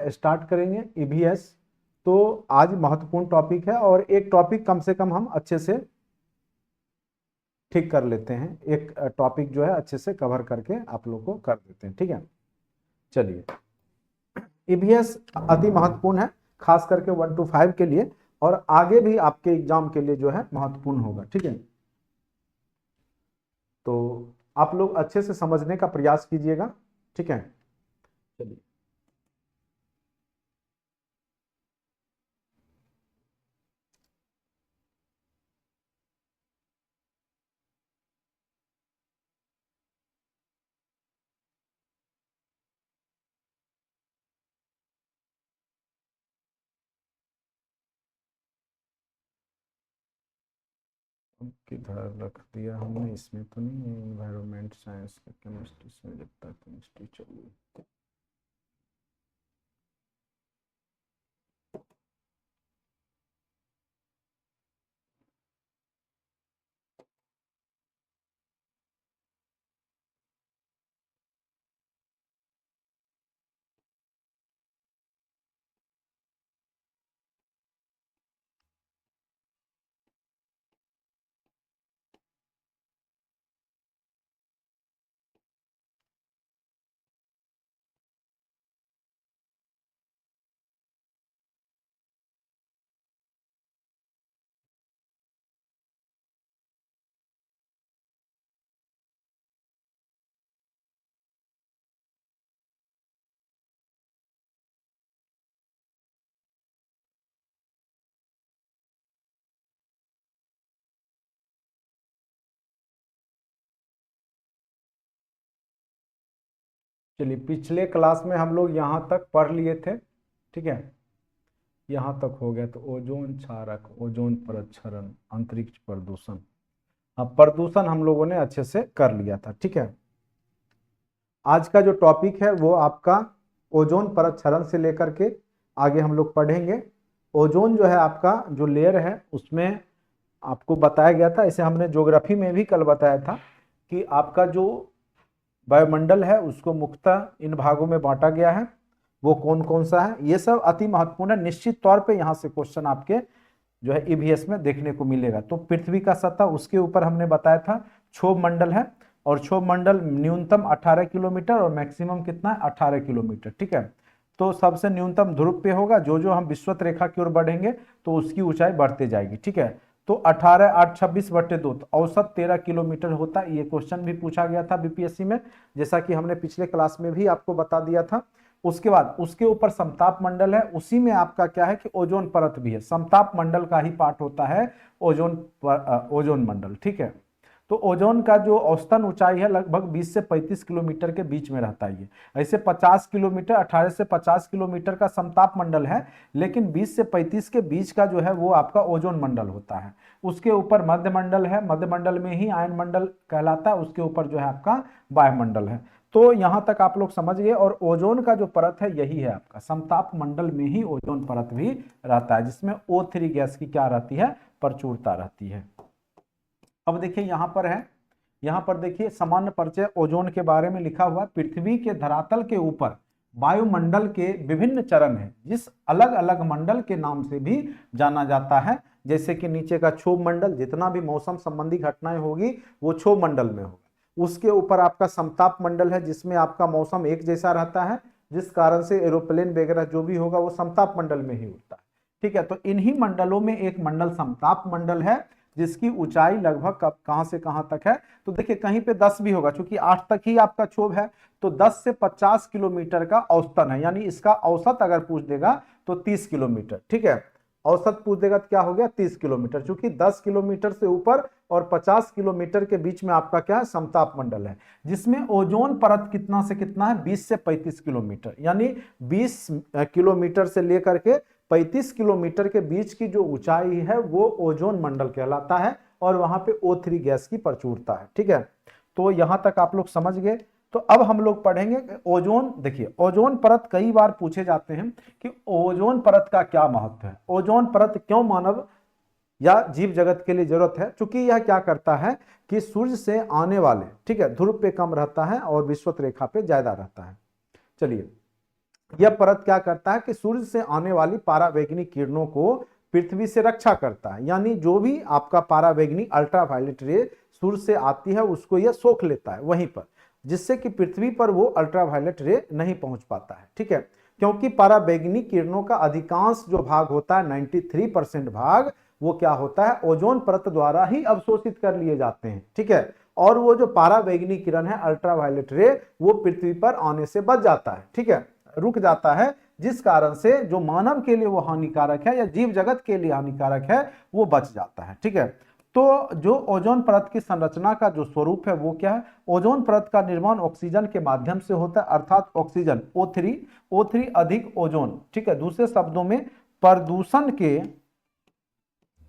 Start करेंगे EVS. तो आज महत्वपूर्ण टॉपिक है और एक टॉपिक कम से कम हम अच्छे से ठीक कर लेते हैं, एक टॉपिक जो है अच्छे से कवर करके आप लोग को कर देते हैं, ठीक है। चलिए, ईवीएस अति महत्वपूर्ण है, खास करके 1 to 5 के लिए, और आगे भी आपके एग्जाम के लिए जो है महत्वपूर्ण होगा, ठीक है। तो आप लोग अच्छे से समझने का प्रयास कीजिएगा, ठीक है। चलिए, किधर रख दिया हमने, इसमें तो नहीं है। एनवायरमेंट साइंस का केमिस्ट्री से लगता है, केमिस्ट्री चाहिए। चलिए, पिछले क्लास में हम लोग यहाँ तक पढ़ लिए थे, ठीक है। यहाँ तक हो गया। तो ओजोन क्षारक, ओजोन परत क्षरण, अंतरिक्ष प्रदूषण, हाँ प्रदूषण हम लोगों ने अच्छे से कर लिया था, ठीक है। आज का जो टॉपिक है वो आपका ओजोन परत क्षरण से लेकर के आगे हम लोग पढ़ेंगे। ओजोन जो है आपका जो लेयर है उसमें आपको बताया गया था, इसे हमने ज्योग्राफी में भी कल बताया था कि आपका जो वायुमंडल है उसको मुख्यतः इन भागों में बांटा गया है। वो कौन कौन सा है, ये सब अति महत्वपूर्ण है। निश्चित तौर पे यहाँ से क्वेश्चन आपके जो है ईवीएस में देखने को मिलेगा। तो पृथ्वी का सतह, उसके ऊपर हमने बताया था क्षोभ मंडल है, और क्षोभ मंडल न्यूनतम 18 किलोमीटर और मैक्सिमम कितना है 18 किलोमीटर, ठीक है। तो सबसे न्यूनतम ध्रुव पे होगा, जो जो हम विषुवत रेखा की ओर बढ़ेंगे तो उसकी ऊंचाई बढ़ते जाएगी, ठीक है। तो 18 8 26/2 तो औसत 13 किलोमीटर होता है। ये क्वेश्चन भी पूछा गया था बीपीएससी में, जैसा कि हमने पिछले क्लास में भी आपको बता दिया था। उसके बाद उसके ऊपर समताप मंडल है, उसी में आपका क्या है कि ओजोन परत भी है, समताप मंडल का ही पार्ट होता है ओजोन मंडल, ठीक है। तो ओजोन का जो औसतन ऊंचाई है लगभग 20 से 35 किलोमीटर के बीच में रहता है। ये ऐसे 50 किलोमीटर, 18 से 50 किलोमीटर का समताप मंडल है, लेकिन 20 से 35 के बीच का जो है वो आपका ओजोन मंडल होता है। उसके ऊपर मध्य मंडल है, मध्य मंडल में ही आयन मंडल कहलाता है, उसके ऊपर जो है आपका वायुमंडल है। तो यहां तक आप लोग समझ गए। और ओजोन का जो परत है यही है आपका समताप मंडल में ही ओजोन परत भी रहता है, जिसमें O3 गैस की क्या रहती है, प्रचुरता रहती है। अब देखिए यहां पर है, यहां पर देखिए सामान्य परिचय ओजोन के बारे में लिखा हुआ। पृथ्वी के धरातल के ऊपर वायुमंडल के विभिन्न चरण हैं, जिस अलग अलग मंडल के नाम से भी जाना जाता है। जैसे कि नीचे का क्षोभ मंडल, जितना भी मौसम संबंधी घटनाएं होगी वो क्षोभ मंडल में होगा। उसके ऊपर आपका समताप मंडल है, जिसमें आपका मौसम एक जैसा रहता है, जिस कारण से एरोप्लेन वगैरह जो भी होगा वो समताप मंडल में ही उड़ता है, ठीक है। तो इन्हीं मंडलों में एक मंडल समताप मंडल है, जिसकी ऊंचाई लगभग कहां से कहां तक है। तो देखिए कहीं पे 10 भी होगा, क्योंकि 8 तक ही आपका क्षोभ है। तो 10 से 50 किलोमीटर का औसतन है, यानी इसका औसत अगर पूछ देगा तो 30 किलोमीटर, ठीक है। औसत पूछ देगा तो क्या हो गया 30 किलोमीटर, क्योंकि 10 किलोमीटर से ऊपर और 50 किलोमीटर के बीच में आपका क्या है, समताप मंडल है, जिसमें ओजोन परत कितना से कितना है, 20 से 35 किलोमीटर, यानी 20 किलोमीटर से लेकर के 35 किलोमीटर के बीच की जो ऊंचाई है वो ओजोन मंडल कहलाता है, और वहां पे O3 गैस की प्रचुरता है, ठीक है। तो यहां तक आप लोग समझ गए। तो अब हम लोग पढ़ेंगे ओजोन। देखिए ओजोन परत कई बार पूछे जाते हैं कि ओजोन परत का क्या महत्व है, ओजोन परत क्यों मानव या जीव जगत के लिए जरूरत है। चूंकि यह क्या करता है कि सूर्य से आने वाले, ठीक है, ध्रुव पे कम रहता है और विषुवत रेखा पे ज्यादा रहता है। चलिए, यह परत क्या करता है कि सूर्य से आने वाली पारावैंगनिक किरणों को पृथ्वी से रक्षा करता है, यानी जो भी आपका पारावैंगनिक अल्ट्रावायलेट रे सूर्य से आती है उसको यह सोख लेता है वहीं पर, जिससे कि पृथ्वी पर वो अल्ट्रावायलेट रे नहीं पहुंच पाता है। ठीक है, क्योंकि पारावैंगनिक किरणों का अधिकांश जो भाग होता है 93% भाग वो क्या होता है ओजोन परत द्वारा ही अवशोषित कर लिए जाते हैं। ठीक है, और वो जो पारावैंगनिक किरण है अल्ट्रावायलेट रे वो पृथ्वी पर आने से बच जाता है। ठीक है, रुक जाता है, जिस कारण से जो मानव के लिए वो हानिकारक है या जीव जगत के लिए हानिकारक है वो बच जाता है। ठीक है, तो जो ओजोन परत की संरचना का जो स्वरूप है वो क्या है, ओजोन परत का निर्माण ऑक्सीजन के माध्यम से होता है, अर्थात ऑक्सीजन O3 अधिक ओजोन। ठीक है, दूसरे शब्दों में प्रदूषण के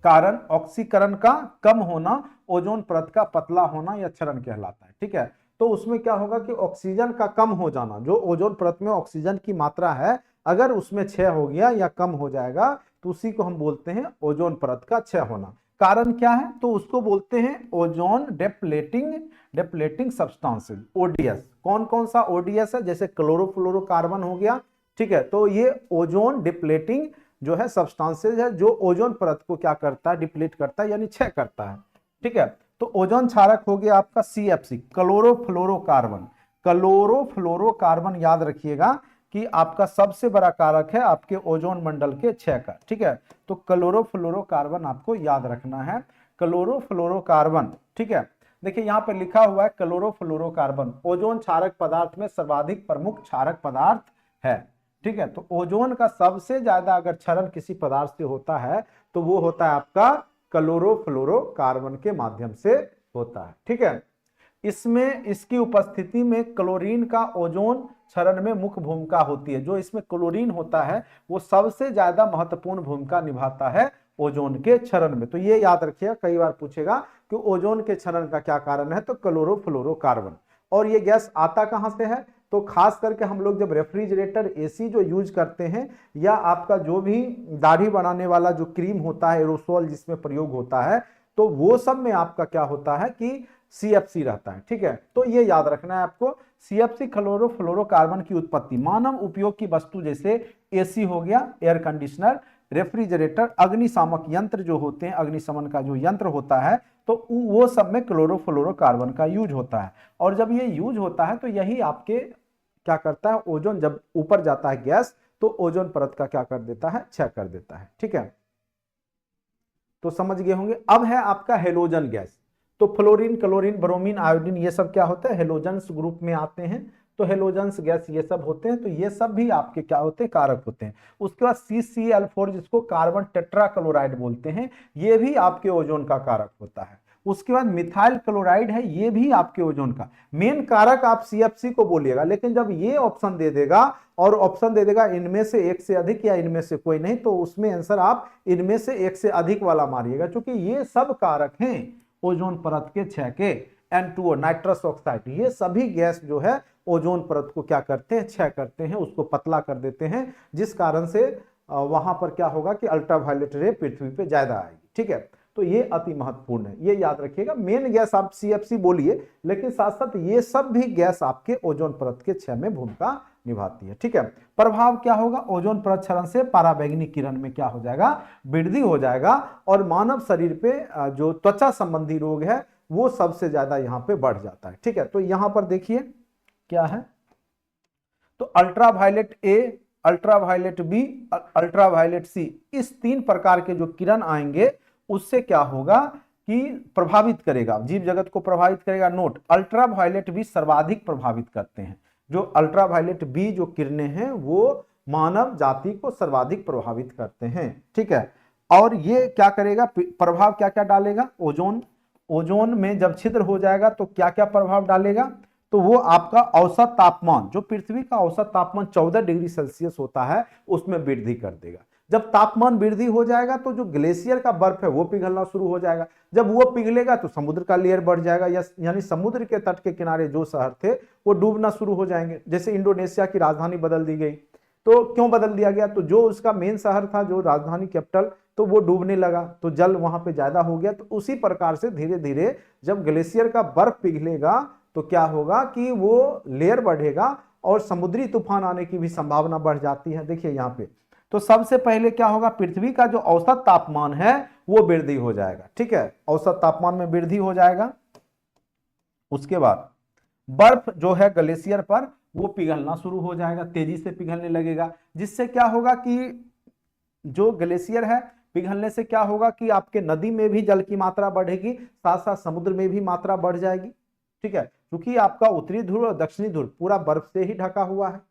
कारण ऑक्सीकरण का कम होना ओजोन परत का पतला होना या क्षरण कहलाता है। ठीक है, तो उसमें क्या होगा कि ऑक्सीजन का कम हो जाना, जो ओजोन परत में ऑक्सीजन की मात्रा है अगर उसमें क्षय हो गया या कम हो जाएगा तो उसी को हम बोलते हैं ओजोन परत का क्षय होना। कारण क्या है, तो उसको बोलते हैं ओजोन डेप्लेटिंग सब्सटेंसेस, ओडीएस। कौन कौन सा ओडीएस है, जैसे क्लोरोफ्लोरोकार्बन हो गया। ठीक है, तो ये ओजोन डिप्लेटिंग जो है सब्सटेंसेस है जो ओजोन परत को क्या करता है, डिप्लीट करता है यानी क्षय करता है। ठीक है, तो ओजोन क्षारक हो गया आपका CFC, क्लोरोफ्लोरोकार्बन। क्लोरोफ्लोरोकार्बन याद रखिएगा कि आपका सबसे बड़ा कारक है आपके ओजोन मंडल के क्षय का। ठीक है, तो क्लोरोफ्लोरोकार्बन आपको याद रखना है, क्लोरोफ्लोरोकार्बन। ठीक है, देखिए यहां पर लिखा हुआ है क्लोरोफ्लोरोकार्बन ओजोन क्षारक पदार्थ में सर्वाधिक प्रमुख क्षारक पदार्थ है। ठीक है, तो ओजोन का सबसे ज्यादा अगर क्षरण किसी पदार्थ से होता है तो वो होता है आपका क्लोरोफ्लोरोकार्बन के माध्यम से होता है। ठीक है, इसमें इसकी उपस्थिति में क्लोरीन का ओजोन क्षरण में मुख्य भूमिका होती है। जो इसमें क्लोरीन होता है वो सबसे ज्यादा महत्वपूर्ण भूमिका निभाता है ओजोन के क्षरण में। तो ये याद रखिएगा, कई बार पूछेगा कि ओजोन के क्षरण का क्या कारण है, तो क्लोरोफ्लोरोकार्बन। और ये गैस आता कहां से है, तो खास करके हम लोग जब रेफ्रिजरेटर एसी जो यूज करते हैं या आपका जो भी दाढ़ी बनाने वाला जो क्रीम होता है एरोसोल जिसमें प्रयोग होता है, तो वो सब में आपका क्या होता है कि CFC रहता है। ठीक है, तो ये याद रखना है आपको, CFC क्लोरोफ्लोरोकार्बन की उत्पत्ति मानव उपयोग की वस्तु जैसे एसी हो गया, एयर कंडीशनर, रेफ्रिजरेटर, अग्निशामक यंत्र जो होते हैं, अग्निशमन का जो यंत्र होता है तो वो सब में क्लोरोफ्लोरोकार्बन का यूज होता है। और जब ये यूज होता है तो यही आपके क्या करता है, ओजोन जब ऊपर जाता है गैस तो ओजोन परत का क्या कर देता है, क्षय कर देता है। ठीक है, तो समझ गए होंगे। अब है आपका हेलोजन गैस। तो फ्लोरीन, क्लोरीन, ब्रोमीन, आयोडीन ये सब क्या होता है, हेलोजेंस ग्रुप में आते हैं। तो हेलोजेंस गैस ये सब होते हैं, तो ये सब भी आपके क्या होते हैं, कारक होते हैं। उसके बाद CCl4 जिसको कार्बन टेट्राक्लोराइड बोलते हैं, ये भी आपके ओजोन का कारक होता है। उसके बाद मिथाइल क्लोराइड है, ये भी आपके ओजोन का मेन कारक आप CFC को बोलिएगा, लेकिन जब ये ऑप्शन दे देगा और ऑप्शन दे देगा इनमें से एक से अधिक या इनमें से कोई नहीं, तो उसमें आंसर आप इनमें से एक से अधिक वाला मारिएगा, क्योंकि ये सब कारक हैं ओजोन परत के क्षय के। N2O नाइट्रस ऑक्साइड, ये सभी गैस जो है ओजोन परत को क्या करते हैं, क्षय करते हैं, उसको पतला कर देते हैं, जिस कारण से वहां पर क्या होगा कि अल्ट्रावायलेट रे पृथ्वी पे ज्यादा आएगी। ठीक है, तो ये अति महत्वपूर्ण है, ये याद रखिएगा। मेन गैस आप CFC बोलिए, लेकिन साथ साथ ये सब भी गैस आपके ओजोन परत के क्षय में भूमिका निभाती है। ठीक है, प्रभाव क्या होगा, ओजोन परत क्षरण से परावैंगनिक किरण में क्या हो जाएगा, वृद्धि हो जाएगा, और मानव शरीर पे जो त्वचा संबंधी रोग है वो सबसे ज्यादा यहाँ पे बढ़ जाता है। ठीक है, तो यहां पर देखिए क्या है, तो ultraviolet A, ultraviolet B, ultraviolet C, इस 3 प्रकार के जो किरण आएंगे उससे क्या होगा कि प्रभावित करेगा, जीव जगत को प्रभावित करेगा। नोट, अल्ट्रावायलेट भी सर्वाधिक प्रभावित करते हैं। जो अल्ट्रावायलेट बी जो किरणें हैं वो मानव जाति को सर्वाधिक प्रभावित करते हैं। ठीक है, और ये क्या करेगा, प्रभाव क्या क्या डालेगा, ओजोन में जब छिद्र हो जाएगा तो क्या क्या प्रभाव डालेगा, तो वो आपका औसत तापमान, जो पृथ्वी का औसत तापमान 14 डिग्री सेल्सियस होता है उसमें वृद्धि कर देगा। जब तापमान वृद्धि हो जाएगा तो जो ग्लेशियर का बर्फ है वो पिघलना शुरू हो जाएगा। जब वो पिघलेगा तो समुद्र का लेयर बढ़ जाएगा, यानी समुद्र के तट के किनारे जो शहर थे वो डूबना शुरू हो जाएंगे। जैसे इंडोनेशिया की राजधानी बदल दी गई, तो क्यों बदल दिया गया, तो जो उसका मेन शहर था, जो राजधानी कैपिटल, तो वो डूबने लगा, तो जल वहां पे ज्यादा हो गया। तो उसी प्रकार से धीरे धीरे जब ग्लेशियर का बर्फ पिघलेगा तो क्या होगा कि वो लेयर बढ़ेगा और समुद्री तूफान आने की भी संभावना बढ़ जाती है। देखिए यहाँ पे तो सबसे पहले क्या होगा, पृथ्वी का जो औसत तापमान है वो वृद्धि हो जाएगा, ठीक है, औसत तापमान में वृद्धि हो जाएगा। उसके बाद बर्फ जो है ग्लेशियर पर वो पिघलना शुरू हो जाएगा, तेजी से पिघलने लगेगा, जिससे क्या होगा कि जो ग्लेशियर है पिघलने से क्या होगा कि आपके नदी में भी जल की मात्रा बढ़ेगी, साथ साथ समुद्र में भी मात्रा बढ़ जाएगी, ठीक है, क्योंकि आपका उत्तरी ध्रुव और दक्षिणी ध्रुव पूरा बर्फ से ही ढका हुआ है।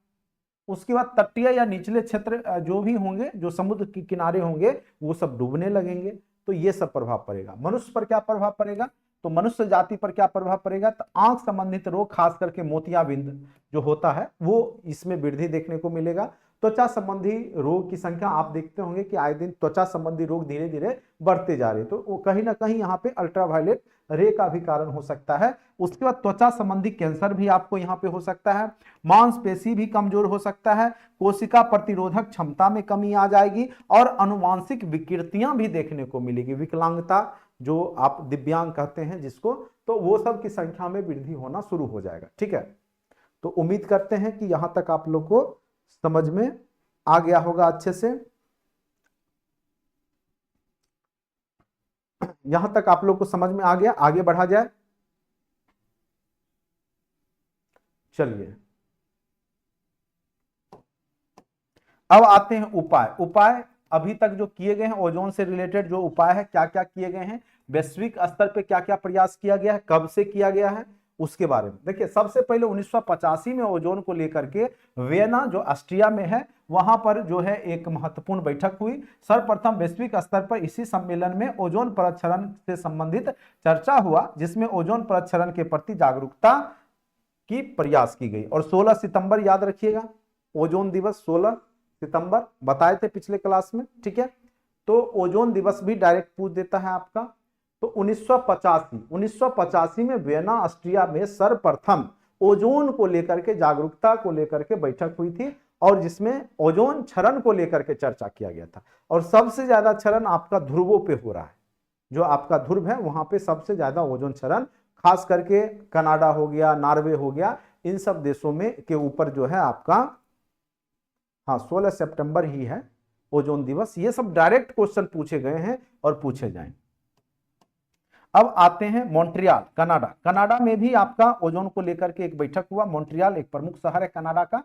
उसके बाद तटीय या निचले क्षेत्र जो भी होंगे, जो समुद्र के किनारे होंगे, वो सब डूबने लगेंगे। तो ये सब प्रभाव पड़ेगा। मनुष्य पर क्या प्रभाव पड़ेगा, तो मनुष्य जाति पर क्या प्रभाव पड़ेगा, तो आंख संबंधित रोग, खास करके मोतियाबिंद जो होता है वो इसमें वृद्धि देखने को मिलेगा। त्वचा संबंधी रोग की संख्या आप देखते होंगे कि आए दिन त्वचा संबंधी रोग धीरे धीरे बढ़ते जा रहे हैं, तो वो कहीं ना कहीं यहाँ पे अल्ट्रावायलेट रे का भी कारण हो सकता है। उसके बाद त्वचा संबंधी कैंसर भी आपको यहाँ पे हो सकता है, मांसपेशी भी कमजोर हो सकता है, कोशिका प्रतिरोधक क्षमता में कमी आ जाएगी और अनुवांशिक विकृतियां भी देखने को मिलेगी, विकलांगता जो आप दिव्यांग कहते हैं जिसको, तो वो सब की संख्या में वृद्धि होना शुरू हो जाएगा, ठीक है। तो उम्मीद करते हैं कि यहां तक आप लोग को समझ में आ गया होगा अच्छे से। यहां तक आप लोग को समझ में आ गया, आगे बढ़ा जाए। चलिए अब आते हैं उपाय। उपाय अभी तक जो किए गए हैं ओजोन से रिलेटेड जो उपाय है, क्या क्या किए गए हैं, वैश्विक स्तर पे क्या क्या प्रयास किया गया है, कब से किया गया है, उसके बारे में देखिए। सबसे पहले 1985 में ओजोन को लेकर के वियना जो ऑस्ट्रिया में है वहां पर जो है एक महत्वपूर्ण बैठक हुई। सर्वप्रथम वैश्विक स्तर पर इसी सम्मेलन में ओजोन परत क्षरण से संबंधित चर्चा हुआ, जिसमें ओजोन परत क्षरण के प्रति जागरूकता की प्रयास की गई। और 16 सितंबर याद रखिएगा, ओजोन दिवस 16 सितंबर बताए थे पिछले क्लास में, ठीक है। तो ओजोन दिवस भी डायरेक्ट पूछ देता है आपका। तो 1985 में वियना ऑस्ट्रिया में सर्वप्रथम ओजोन को लेकर के, जागरूकता को लेकर के बैठक हुई थी, और जिसमें ओजोन क्षरण को लेकर के चर्चा किया गया था। और सबसे ज्यादा क्षरण आपका ध्रुवों पे हो रहा है, जो आपका ध्रुव है वहां पे सबसे ज्यादा ओजोन क्षरण, खास करके कनाडा हो गया, नॉर्वे हो गया, इन सब देशों में के ऊपर जो है आपका, हाँ 16 सितंबर ही है ओजोन दिवस। ये सब डायरेक्ट क्वेश्चन पूछे गए हैं और पूछे जाएंगे। अब आते हैं मॉन्ट्रियल, कनाडा। कनाडा में भी आपका ओजोन को लेकर के एक बैठक हुआ। मॉन्ट्रियल एक प्रमुख शहर है कनाडा का।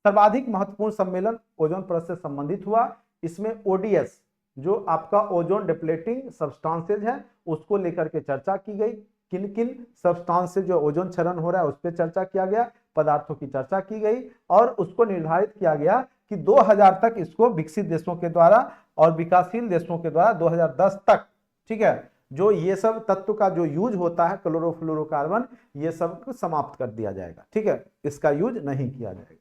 सर्वाधिक महत्वपूर्ण सम्मेलन ओजोन परत से संबंधित हुआ। इसमें ओडीएस जो आपका ओजोन डिप्लेटिंग सब्सटेंसेज है उसको लेकर के चर्चा की गई। किन किन सब्सटेंस से जो ओजोन क्षरण हो रहा है उस पर चर्चा किया गया, पदार्थों की चर्चा की गई, और उसको निर्धारित किया गया कि 2000 तक इसको विकसित देशों के द्वारा और विकासशील देशों के द्वारा 2010 तक, ठीक है, जो ये सब तत्व का जो यूज होता है क्लोरोफ्लोरोकार्बन, ये सब को समाप्त कर दिया जाएगा, ठीक है, इसका यूज नहीं किया जाएगा।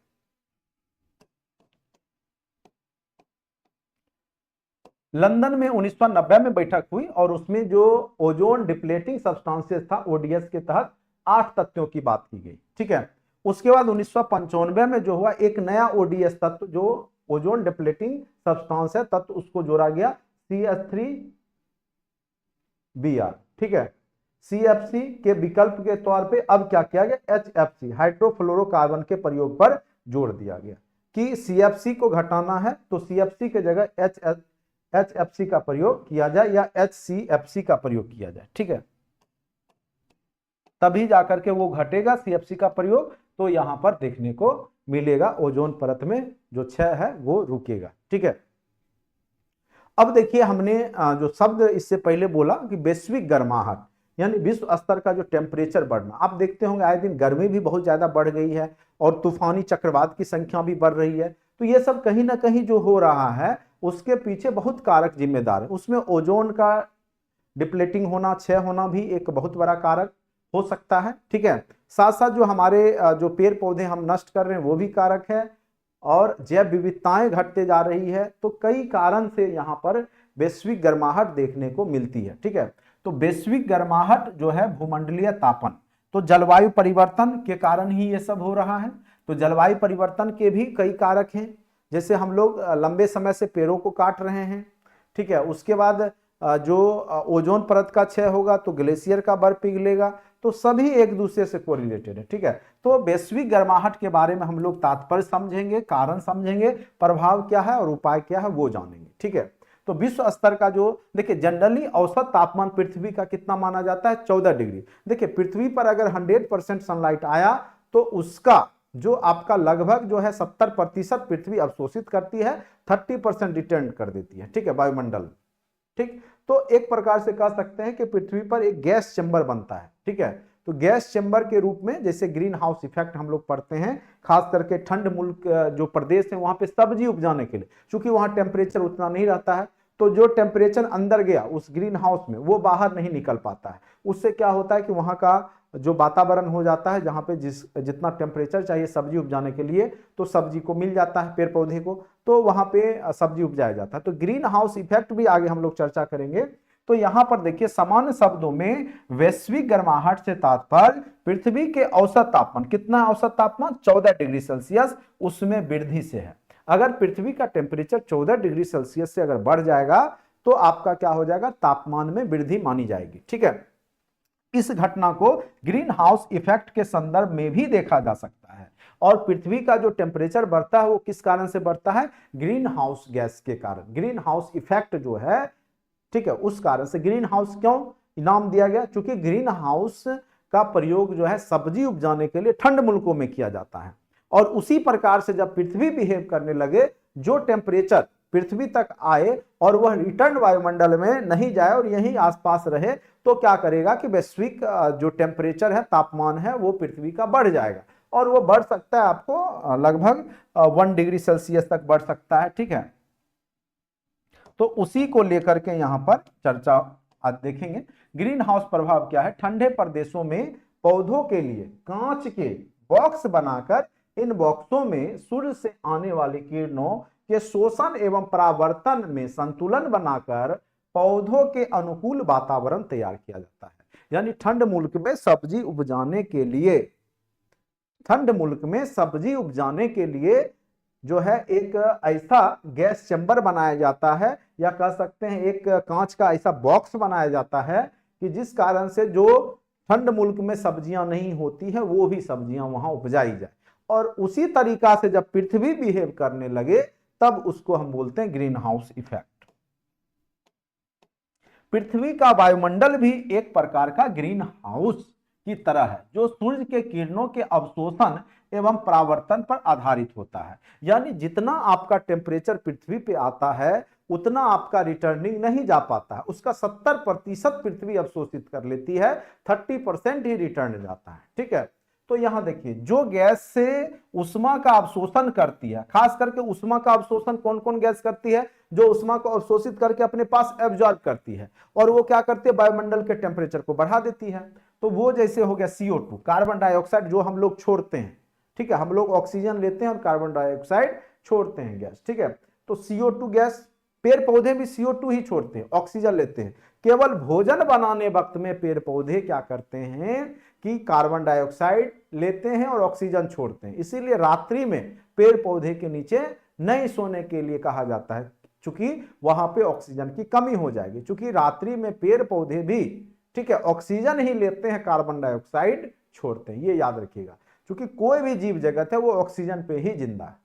लंदन में 1990 में बैठक हुई और उसमें जो ओजोन डिप्लेटिंग सब्सटेंसेस था ओडीएस के तहत 8 तत्वों की बात की गई, ठीक है। उसके बाद 1995 में जो हुआ एक नया ओडीएस तत्व जो ओजोन डिप्लेटिंग सब्सटेंस है तत्व, उसको जोड़ा गया CH3Br, ठीक है। CFC के विकल्प के तौर पे अब क्या किया गया, HFC हाइड्रोफ्लोरोकार्बन के प्रयोग पर जोड़ दिया गया कि CFC को घटाना है तो CFC के जगह HFC का प्रयोग किया जाए या HCFC का प्रयोग किया जाए, ठीक है, तभी जाकर के वो घटेगा CFC का प्रयोग, तो यहां पर देखने को मिलेगा ओजोन परत में जो क्षय है वो रुकेगा, ठीक है। अब देखिए हमने जो शब्द इससे पहले बोला कि वैश्विक गर्माहट यानी विश्व स्तर का जो टेम्परेचर बढ़ना, आप देखते होंगे आए दिन गर्मी भी बहुत ज्यादा बढ़ गई है और तूफानी चक्रवात की संख्या भी बढ़ रही है। तो ये सब कहीं ना कहीं जो हो रहा है उसके पीछे बहुत कारक जिम्मेदार है। उसमें ओजोन का डिप्लेटिंग होना, क्षय होना भी एक बहुत बड़ा कारक हो सकता है, ठीक है। साथ साथ जो हमारे जो पेड़ पौधे हम नष्ट कर रहे हैं वो भी कारक है, और जैव विविधताएं घटते जा रही है। तो कई कारण से यहाँ पर वैश्विक गर्माहट देखने को मिलती है, ठीक है। तो वैश्विक गर्माहट जो है भूमंडलीय तापन, तो जलवायु परिवर्तन के कारण ही ये सब हो रहा है। तो जलवायु परिवर्तन के भी कई कारक हैं, जैसे हम लोग लंबे समय से पेड़ों को काट रहे हैं, ठीक है। उसके बाद जो ओजोन परत का क्षय होगा तो ग्लेशियर का बर्फ पिघलेगा, तो तो सभी एक दूसरे से कोरिलेटेड है, ठीक है। तो वैश्विक गर्माहट के बारे में हम लोग तात्पर्य समझेंगे, कारण समझेंगे, प्रभाव क्या है और उपाय क्या है वो जानेंगे, ठीक है। तो विश्व स्तर का जो देखिए जनरली औसत तापमान पृथ्वी का कितना माना जाता है, 14 डिग्री। देखिए पृथ्वी पर अगर 100% सनलाइट आया तो उसका जो आपका लगभग जो है 70% पृथ्वी अवशोषित करती है, 30% रिटर्न कर देती है, ठीक है, वायुमंडल। ठीक, तो एक प्रकार से कह सकते हैं कि पृथ्वी पर एक गैस चेंबर बनता है, ठीक है। तो गैस चेंबर के रूप में जैसे ग्रीन हाउस इफेक्ट हम लोग पढ़ते हैं, खास करके ठंड मुल्क जो प्रदेश है वहां पे सब्जी उपजाने के लिए, क्योंकि वहां टेम्परेचर उतना नहीं रहता है, तो जो टेम्परेचर अंदर गया उस ग्रीन हाउस में वो बाहर नहीं निकल पाता है। उससे क्या होता है कि वहां का जो वातावरण हो जाता है, जहां पे जितना टेम्परेचर चाहिए सब्जी उपजाने के लिए, तो सब्जी को मिल जाता है, पेड़ पौधे को, तो वहां पे सब्जी उपजाया जाता है। तो ग्रीन हाउस इफेक्ट भी आगे हम लोग चर्चा करेंगे। तो यहां पर देखिए सामान्य शब्दों में वैश्विक गर्माहट से तात्पर्य पृथ्वी के औसत तापमान, कितना औसत तापमान, 14 डिग्री सेल्सियस, उसमें वृद्धि से है। अगर पृथ्वी का टेम्परेचर 14 डिग्री सेल्सियस से अगर बढ़ जाएगा तो आपका क्या हो जाएगा, तापमान में वृद्धि मानी जाएगी, ठीक है। इस घटना को ग्रीन हाउस इफेक्ट के संदर्भ में भी देखा जा सकता है। और पृथ्वी का जो टेम्परेचर बढ़ता है वो किस कारण से बढ़ता है, ग्रीन हाउस गैस के कारण, ग्रीन हाउस इफेक्ट जो है, ठीक है, उस कारण से। ग्रीन हाउस क्यों नाम दिया गया, क्योंकि ग्रीन हाउस का प्रयोग जो है सब्जी उपजाने के लिए ठंड मुल्कों में किया जाता है। और उसी प्रकार से जब पृथ्वी बिहेव करने लगे, जो टेम्परेचर पृथ्वी तक आए और वह रिटर्न वायुमंडल में नहीं जाए और यहीं आसपास रहे, तो क्या करेगा कि वैश्विक जो टेम्परेचर है, तापमान है, वो पृथ्वी का बढ़ जाएगा। और वो बढ़ सकता है आपको लगभग 1 डिग्री सेल्सियस तक बढ़ सकता है, ठीक है। तो उसी को लेकर के यहां पर चर्चा आज देखेंगे। ग्रीन हाउस प्रभाव क्या है, ठंडे प्रदेशों में पौधों के लिए कांच के बॉक्स बनाकर इन बॉक्सों में सूर्य से आने वाली किरणों के शोषण एवं परावर्तन में संतुलन बनाकर पौधों के अनुकूल वातावरण तैयार किया जाता है। यानी ठंड मुल्क में सब्जी उपजाने के लिए, ठंड मुल्क में सब्जी उपजाने के लिए जो है एक ऐसा गैस चेंबर बनाया जाता है, या कह सकते हैं एक कांच का ऐसा बॉक्स बनाया जाता है कि जिस कारण से जो ठंड मुल्क में सब्जियां नहीं होती हैं वो भी सब्जियां वहां उपजाई जाए। और उसी तरीका से जब पृथ्वी बिहेव करने लगे तब उसको हम बोलते हैं ग्रीन हाउस इफेक्ट। पृथ्वी का वायुमंडल भी एक प्रकार का ग्रीन हाउस की तरह है, जो सूर्य के किरणों के अवशोषण एवं परावर्तन पर आधारित होता है। यानी जितना आपका टेम्परेचर पृथ्वी पे आता है उतना आपका रिटर्निंग नहीं जा पाता है, उसका 70% पृथ्वी अवशोषित कर लेती है, 30% ही रिटर्न जाता है, ठीक है। तो यहां देखिए जो गैस से उष्मा का अवशोषण करती है, खास करके उष्मा का अवशोषण कौन कौन गैस करती है, जो उष्मा को अवशोषित करके अपने पास एब्जॉर्ब करती है, और वो क्या करती है, वायुमंडल के टेम्परेचर को बढ़ा देती है। तो वो जैसे हो गया CO2, कार्बन डाइऑक्साइड, जो हम लोग छोड़ते हैं, ठीक है, हम लोग ऑक्सीजन लेते हैं और कार्बन डाइऑक्साइड छोड़ते हैं गैस, ठीक है। तो CO2 गैस, पेड़ पौधे भी CO2 ही छोड़ते हैं, ऑक्सीजन लेते हैं। केवल भोजन बनाने वक्त में पेड़ पौधे क्या करते हैं कि कार्बन डाइऑक्साइड लेते हैं और ऑक्सीजन छोड़ते हैं। इसीलिए रात्रि में पेड़ पौधे के नीचे नहीं सोने के लिए कहा जाता है, क्योंकि वहां पे ऑक्सीजन की कमी हो जाएगी। क्योंकि रात्रि में पेड़ पौधे भी, ठीक है, ऑक्सीजन ही लेते हैं, कार्बन डाइऑक्साइड छोड़ते हैं, ये याद रखिएगा। क्योंकि कोई भी जीव जगत है वो ऑक्सीजन पे ही जिंदा है।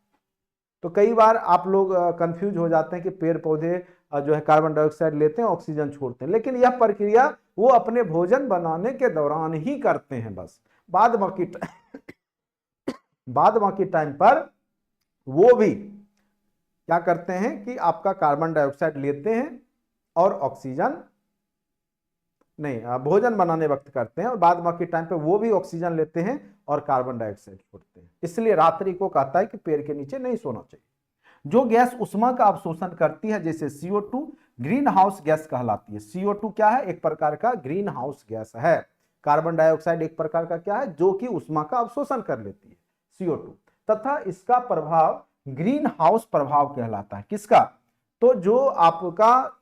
तो कई बार आप लोग कंफ्यूज हो जाते हैं कि पेड़ पौधे जो है कार्बन डाइऑक्साइड लेते हैं, ऑक्सीजन छोड़ते हैं, लेकिन यह प्रक्रिया वो अपने भोजन बनाने के दौरान ही करते हैं बस। बाद बाकी टाइम पर वो भी क्या करते हैं कि आपका कार्बन डाइऑक्साइड लेते हैं और ऑक्सीजन नहीं, भोजन बनाने वक्त करते हैं, और बाद बाकी टाइम पे वो भी ऑक्सीजन लेते हैं और कार्बन डाइऑक्साइड छोड़ते हैं। इसलिए रात्रि को कहता है कि पेड़ के नीचे नहीं सोना चाहिए। जो गैस उष्मा का अवशोषण करती है जैसे CO2, ग्रीन हाउस गैस कहलाती है। CO2 क्या है, एक प्रकार का ग्रीन हाउस गैस है। कार्बन डाइऑक्साइड एक प्रकार का क्या है, जो कि उष्मा का अवशोषण कर लेती है, CO2। तथा इसका प्रभाव ग्रीन हाउस प्रभाव कहलाता है। किसका, तो जो आपका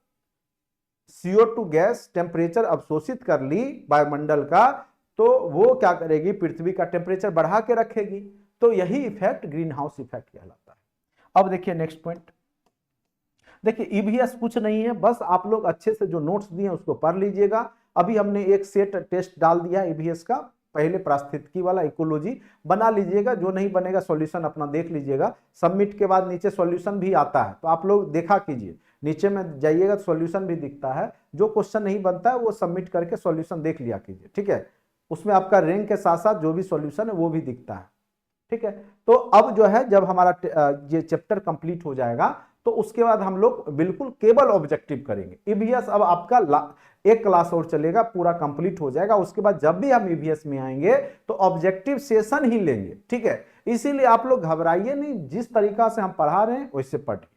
CO2 गैस टेम्परेचर अवशोषित कर ली वायुमंडल का, तो वो क्या करेगी, पृथ्वी का टेम्परेचर बढ़ा के रखेगी। तो यही इफेक्ट ग्रीन हाउस इफेक्ट कहलाता है। अब देखिए नेक्स्ट पॉइंट, देखिए EVS कुछ नहीं है, बस आप लोग अच्छे से जो नोट्स दिए उसको पढ़ लीजिएगा। अभी हमने एक सेट टेस्ट डाल दिया ईवीएस का, पहले पारिस्थितिकी वाला इकोलॉजी बना लीजिएगा, जो नहीं बनेगा सॉल्यूशन अपना देख लीजिएगा। सबमिट के बाद नीचे सॉल्यूशन भी आता है, तो आप लोग देखा कीजिए, नीचे में जाइएगा तो सॉल्यूशन भी दिखता है। जो क्वेश्चन नहीं बनता है वो सबमिट करके सॉल्यूशन देख लिया कीजिए, ठीक है। उसमें आपका रैंक के साथ साथ जो भी सॉल्यूशन है वो भी दिखता है, ठीक है। तो अब जो है जब हमारा ये चैप्टर कंप्लीट हो जाएगा तो उसके बाद हम लोग बिल्कुल केवल ऑब्जेक्टिव करेंगे। ईवीएस अब आपका एक क्लास और चलेगा, पूरा कंप्लीट हो जाएगा। उसके बाद जब भी हम ईवीएस में आएंगे तो ऑब्जेक्टिव सेशन ही लेंगे, ठीक है। इसीलिए आप लोग घबराइए नहीं, जिस तरीका से हम पढ़ा रहे हैं वैसे पढ़िए,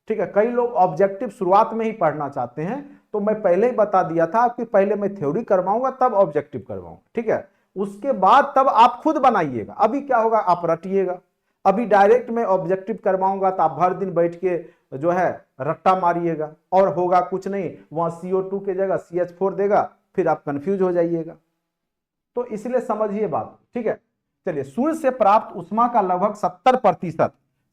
ठीक है। कई लोग ऑब्जेक्टिव शुरुआत में ही पढ़ना चाहते हैं, तो मैं पहले ही बता दिया था कि पहले मैं थ्योरी करवाऊंगा तब ऑब्जेक्टिव करवाऊंगा, ठीक है। उसके बाद तब आप खुद बनाइएगा। अभी क्या होगा, आप रटिएगा। अभी डायरेक्ट में ऑब्जेक्टिव करवाऊंगा तो आप भर दिन बैठ के जो है रट्टा मारिएगा और होगा कुछ नहीं, वहां CO2 की जगह CH4 देगा, फिर आप कंफ्यूज हो जाइएगा। तो इसलिए समझिए बात, ठीक है। चलिए, सूर्य से प्राप्त उष्मा का लगभग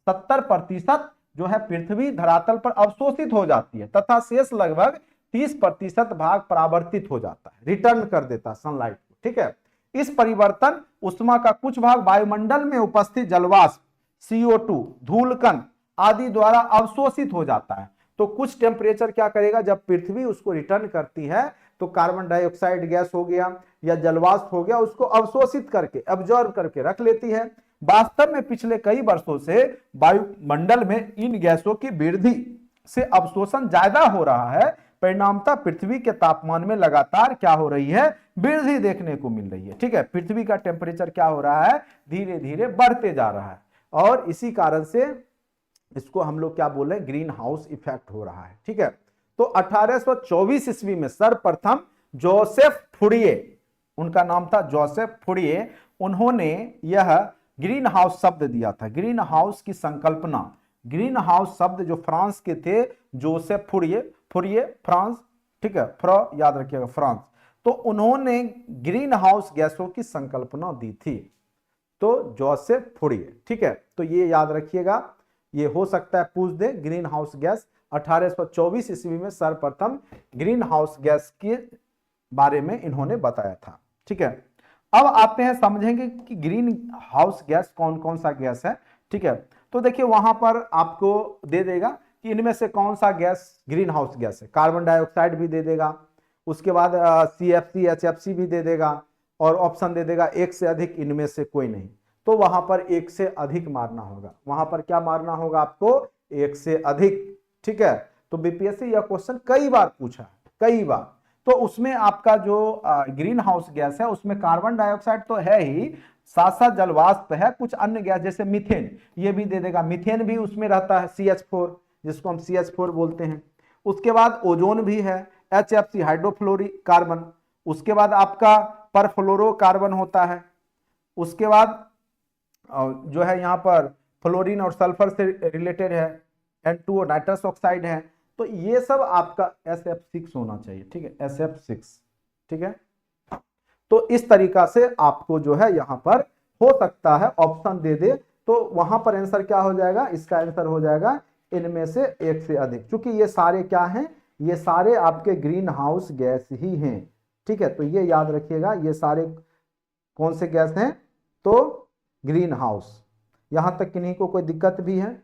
70% जो है पृथ्वी धरातल पर अवशोषित हो जाती है तथा शेष लगभग 30% भाग परावर्तित हो जाता है, रिटर्न कर देता है सनलाइट को, ठीक है। इस परिवर्तन उष्मा का कुछ भाग वायुमंडल में उपस्थित जलवाष्प, CO2, धूलकण आदि द्वारा अवशोषित हो जाता है। तो कुछ टेम्परेचर क्या करेगा, जब पृथ्वी उसको रिटर्न करती है तो कार्बन डाइऑक्साइड गैस हो गया या जलवाष्प हो गया, उसको अवशोषित करके एब्जॉर्ब करके रख लेती है। वास्तव में पिछले कई वर्षों से वायुमंडल में इन गैसों की वृद्धि से अवशोषण ज्यादा हो रहा है। परिणामतः पृथ्वी के तापमान में लगातार क्या हो रही है, वृद्धि देखने को मिल रही है, ठीक है। पृथ्वी का टेम्परेचर क्या हो रहा है, धीरे धीरे बढ़ते जा रहा है, और इसी कारण से इसको हम लोग क्या बोले, ग्रीन हाउस इफेक्ट हो रहा है, ठीक है। तो 1824 ईस्वी में सर्वप्रथम जोसेफ फुरिये, उनका नाम था जोसेफ फुरिये, उन्होंने यह ग्रीन हाउस शब्द दिया था। ग्रीन हाउस की संकल्पना, ग्रीन हाउस शब्द जो फ्रांस के थे, जोसेफ फुरिये, फुरिये फ्रांस, ठीक है, याद रखिएगा फ्रांस। तो उन्होंने ग्रीन हाउस गैसों की संकल्पना दी थी, तो जोसेफ फुरिये, ठीक है। तो ये याद रखिएगा, ये हो सकता है पूछ दे। ग्रीन हाउस गैस 1824 ईस्वी में सर्वप्रथम ग्रीन हाउस गैस के बारे में इन्होंने बताया था, ठीक है। अब आते हैं, समझेंगे कि ग्रीन हाउस गैस कौन कौन सा गैस है, ठीक है। तो देखिए वहां पर आपको दे देगा कि इनमें से कौन सा गैस ग्रीन हाउस गैस है। कार्बन डाइऑक्साइड भी दे देगा, उसके बाद CFC HFC भी दे देगा, और ऑप्शन दे देगा एक से अधिक इनमें से कोई नहीं। तो वहां पर एक से अधिक मारना होगा, वहां पर क्या मारना होगा आपको, एक से अधिक, ठीक है। तो बीपीएससी यह क्वेश्चन कई बार पूछा है, कई बार। तो उसमें आपका जो ग्रीन हाउस गैस है उसमें कार्बन डाइऑक्साइड तो है ही, साथ साथ जलवाष्प है, कुछ अन्य गैस जैसे मीथेन, ये भी दे देगा। मीथेन भी उसमें रहता है, CH4, जिसको हम CH4 बोलते हैं। उसके बाद ओजोन भी है, HFC हाइड्रोफ्लोरिक कार्बन। उसके बाद आपका परफ्लोरोकार्बन होता है। उसके बाद जो है यहाँ पर फ्लोरीन और सल्फर से रिलेटेड है, N2O नाइट्रस ऑक्साइड है। तो ये सब आपका SF6 होना चाहिए, ठीक है, SF6, ठीक है। तो इस तरीका से आपको जो है यहाँ पर हो सकता है ऑप्शन दे दे, तो वहां पर आंसर क्या हो जाएगा, इसका आंसर हो जाएगा इनमें से एक से अधिक, क्योंकि ये सारे क्या हैं, ये सारे आपके ग्रीन हाउस गैस ही हैं, ठीक है। तो ये याद रखिएगा, ये सारे कौन से गैस हैं, तो ग्रीन हाउस। यहां तक किन्हीं को कोई दिक्कत भी है?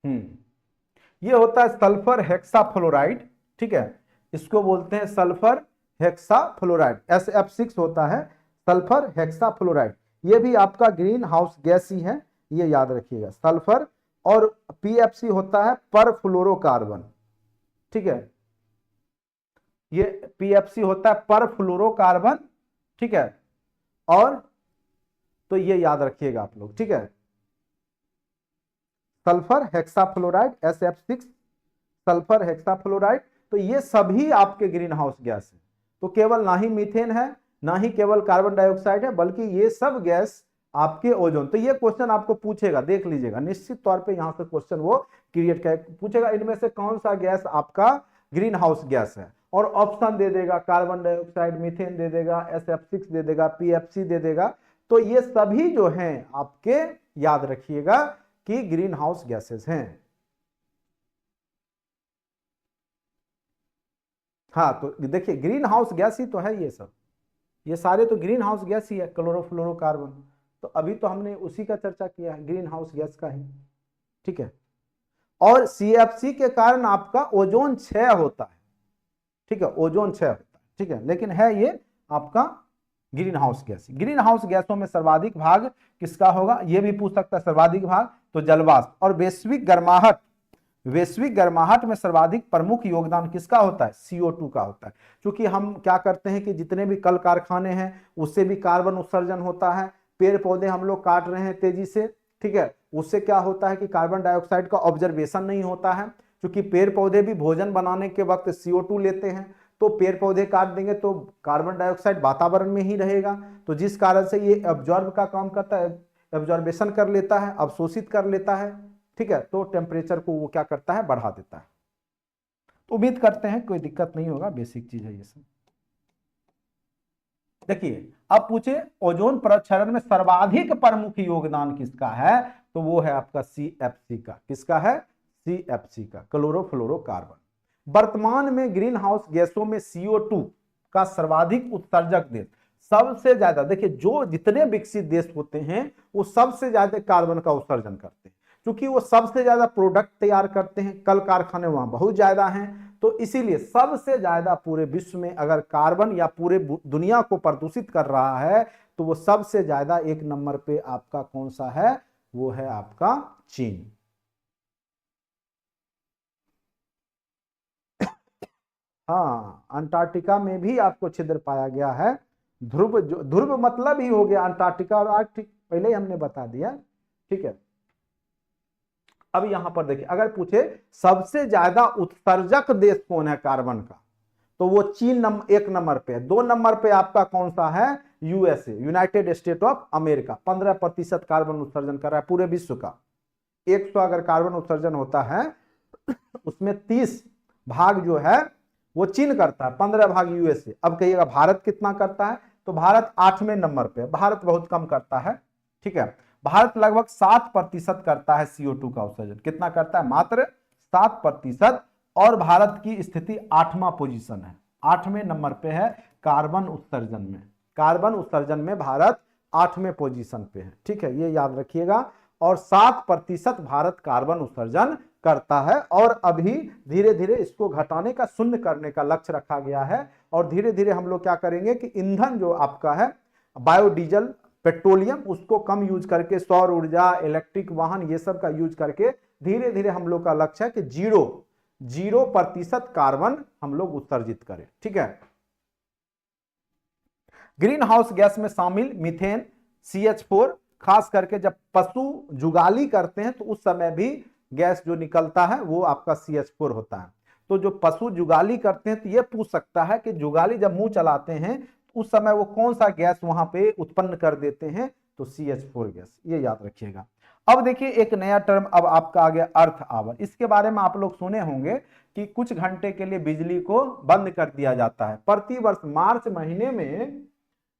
ये होता है सल्फर हेक्साफ्लोराइड, ठीक है, इसको बोलते हैं सल्फर हेक्साफ्लोराइड, SF6 होता है सल्फर हेक्साफ्लोराइड। ये भी आपका ग्रीन हाउस गैस ही है, ये याद रखिएगा, सल्फर। और PFC होता है परफ्लोरोकार्बन, ठीक है, ये PFC होता है परफ्लोरोकार्बन, ठीक है। और तो ये याद रखिएगा आप लोग, ठीक है, sulphur hexafluoride SF6, sulphur hexafluoride. तो ये सभी आपके ग्रीन हाउस गैस है। तो केवल ना ही मीथेन है, ना ही केवल कार्बन डाइऑक्साइड है, बल्कि ये सब गैस आपके ओजोन। तो ये क्वेश्चन आपको पूछेगा, देख लीजिएगा, निश्चित तौर पे यहां से क्वेश्चन वो क्रिएट कर पूछेगा, इनमें से कौन सा गैस आपका ग्रीन हाउस गैस है, और ऑप्शन दे देगा, कार्बन डाइऑक्साइड, मीथेन दे देगा, SF6 दे देगा, PFC दे देगा। तो ये सभी जो हैं आपके, याद रखिएगा कि ग्रीन हाउस गैसेस हैं। हाँ तो देखिए ग्रीन हाउस गैस ही तो है ये सब, ये सारे तो ग्रीन हाउस गैस ही है, क्लोरोफ्लोरोकार्बन। तो अभी तो हमने उसी का चर्चा किया है, ग्रीन हाउस गैस का ही, ठीक है। और सीएफसी के कारण आपका ओजोन क्षय होता है, ठीक है, ओजोन क्षय होता है, ठीक है, लेकिन है ये आपका green house gas. Green house गैसों में सर्वाधिक भाग किसका होगा, ये भी पूछ सकता है, सर्वाधिक भाग तो जलवाष्प। और वैश्विक गर्माहट, वैश्विक गर्माहट में सर्वाधिक प्रमुख योगदान किसका होता है, CO2 का होता है। क्योंकि हम क्या करते हैं कि जितने भी कल कारखाने हैं उससे भी कार्बन उत्सर्जन होता है, पेड़ पौधे हम लोग काट रहे हैं तेजी से, ठीक है, उससे क्या होता है कि कार्बन डाइऑक्साइड का ऑब्जर्वेशन नहीं होता है, क्योंकि पेड़ पौधे भी भोजन बनाने के वक्त CO2 लेते हैं, तो पेड़ पौधे काट देंगे तो कार्बन डाइऑक्साइड वातावरण में ही रहेगा, तो जिस कारण से ये एब्जॉर्ब का काम करता है, एब्जॉर्बेशन कर लेता है, अवशोषित कर लेता है, ठीक है, तो टेम्परेचर को वो क्या करता है, बढ़ा देता है। तो उम्मीद करते हैं कोई दिक्कत नहीं होगा, बेसिक चीज है ये सब। देखिए अब पूछे ओजोन प्रक्षरण में सर्वाधिक प्रमुख योगदान किसका है, तो वो है आपका CFC का, किसका है, CFC का, क्लोरोफ्लोरोकार्बन। वर्तमान में ग्रीन हाउस गैसों में CO2 का सर्वाधिक उत्सर्जक देश, सबसे ज्यादा, देखिए जो जितने विकसित देश होते हैं वो सबसे ज्यादा कार्बन का उत्सर्जन करते हैं, क्योंकि वो सबसे ज्यादा प्रोडक्ट तैयार करते हैं, कल कारखाने वहां बहुत ज्यादा हैं, तो इसीलिए सबसे ज्यादा पूरे विश्व में अगर कार्बन या पूरे दुनिया को प्रदूषित कर रहा है तो वो सबसे ज्यादा एक नंबर पे आपका कौन सा है, वो है आपका चीन। हाँ अंटार्कटिका में भी आपको छिद्र पाया गया है, ध्रुव, जो ध्रुव मतलब ही हो गया अंटार्कटिका और आर्कटिक, पहले ही हमने बता दिया, ठीक है। अब यहां पर देखिए अगर पूछे सबसे ज्यादा उत्सर्जक देश कौन है कार्बन का, तो वो चीन एक नंबर पे है। 2 नंबर पे आपका कौन सा है, USA, United state of America, 15% carbon उत्सर्जन कर रहा है पूरे विश्व का। 100 अगर कार्बन उत्सर्जन होता है उसमें 30 भाग जो है वो चीन करता है, 15 भाग USA। अब कहिएगा भारत कितना करता है, तो भारत 8वें नंबर पे, भारत बहुत कम करता है, ठीक है। भारत लगभग 7% करता है CO2 का उत्सर्जन, कितना करता है, मात्र 7%। और भारत की स्थिति 8वां पोजीशन है, 8वें नंबर पे है कार्बन उत्सर्जन में, कार्बन उत्सर्जन में भारत 8वें पोजीशन पे है, ठीक है, ये याद रखिएगा। और 7% भारत कार्बन उत्सर्जन करता है, और अभी धीरे धीरे इसको घटाने का, शून्य करने का लक्ष्य रखा गया है। और धीरे धीरे हम लोग क्या करेंगे कि ईंधन जो आपका है बायोडीजल, पेट्रोलियम, उसको कम यूज करके, सौर ऊर्जा, इलेक्ट्रिक वाहन, ये सब का यूज करके धीरे धीरे हम लोग का लक्ष्य है कि 0% कार्बन हम लोग उत्सर्जित करें, ठीक है। ग्रीन हाउस गैस में शामिल मीथेन, CH4, खास करके जब पशु जुगाली करते हैं तो उस समय भी गैस जो निकलता है वो आपका CH4 होता है। तो जो पशु जुगाली करते हैं तो ये पूछ सकता है कि जुगाली जब मुंह चलाते हैं तो उस समय वो कौन सा गैस वहां पे उत्पन्न कर देते हैं, तो CH4 गैस, ये याद रखिएगा। अब देखिए एक नया टर्म अब आपका आ गया, अर्थ आवर। इसके बारे में आप लोग सुने होंगे कि कुछ घंटे के लिए बिजली को बंद कर दिया जाता है। प्रतिवर्ष मार्च महीने में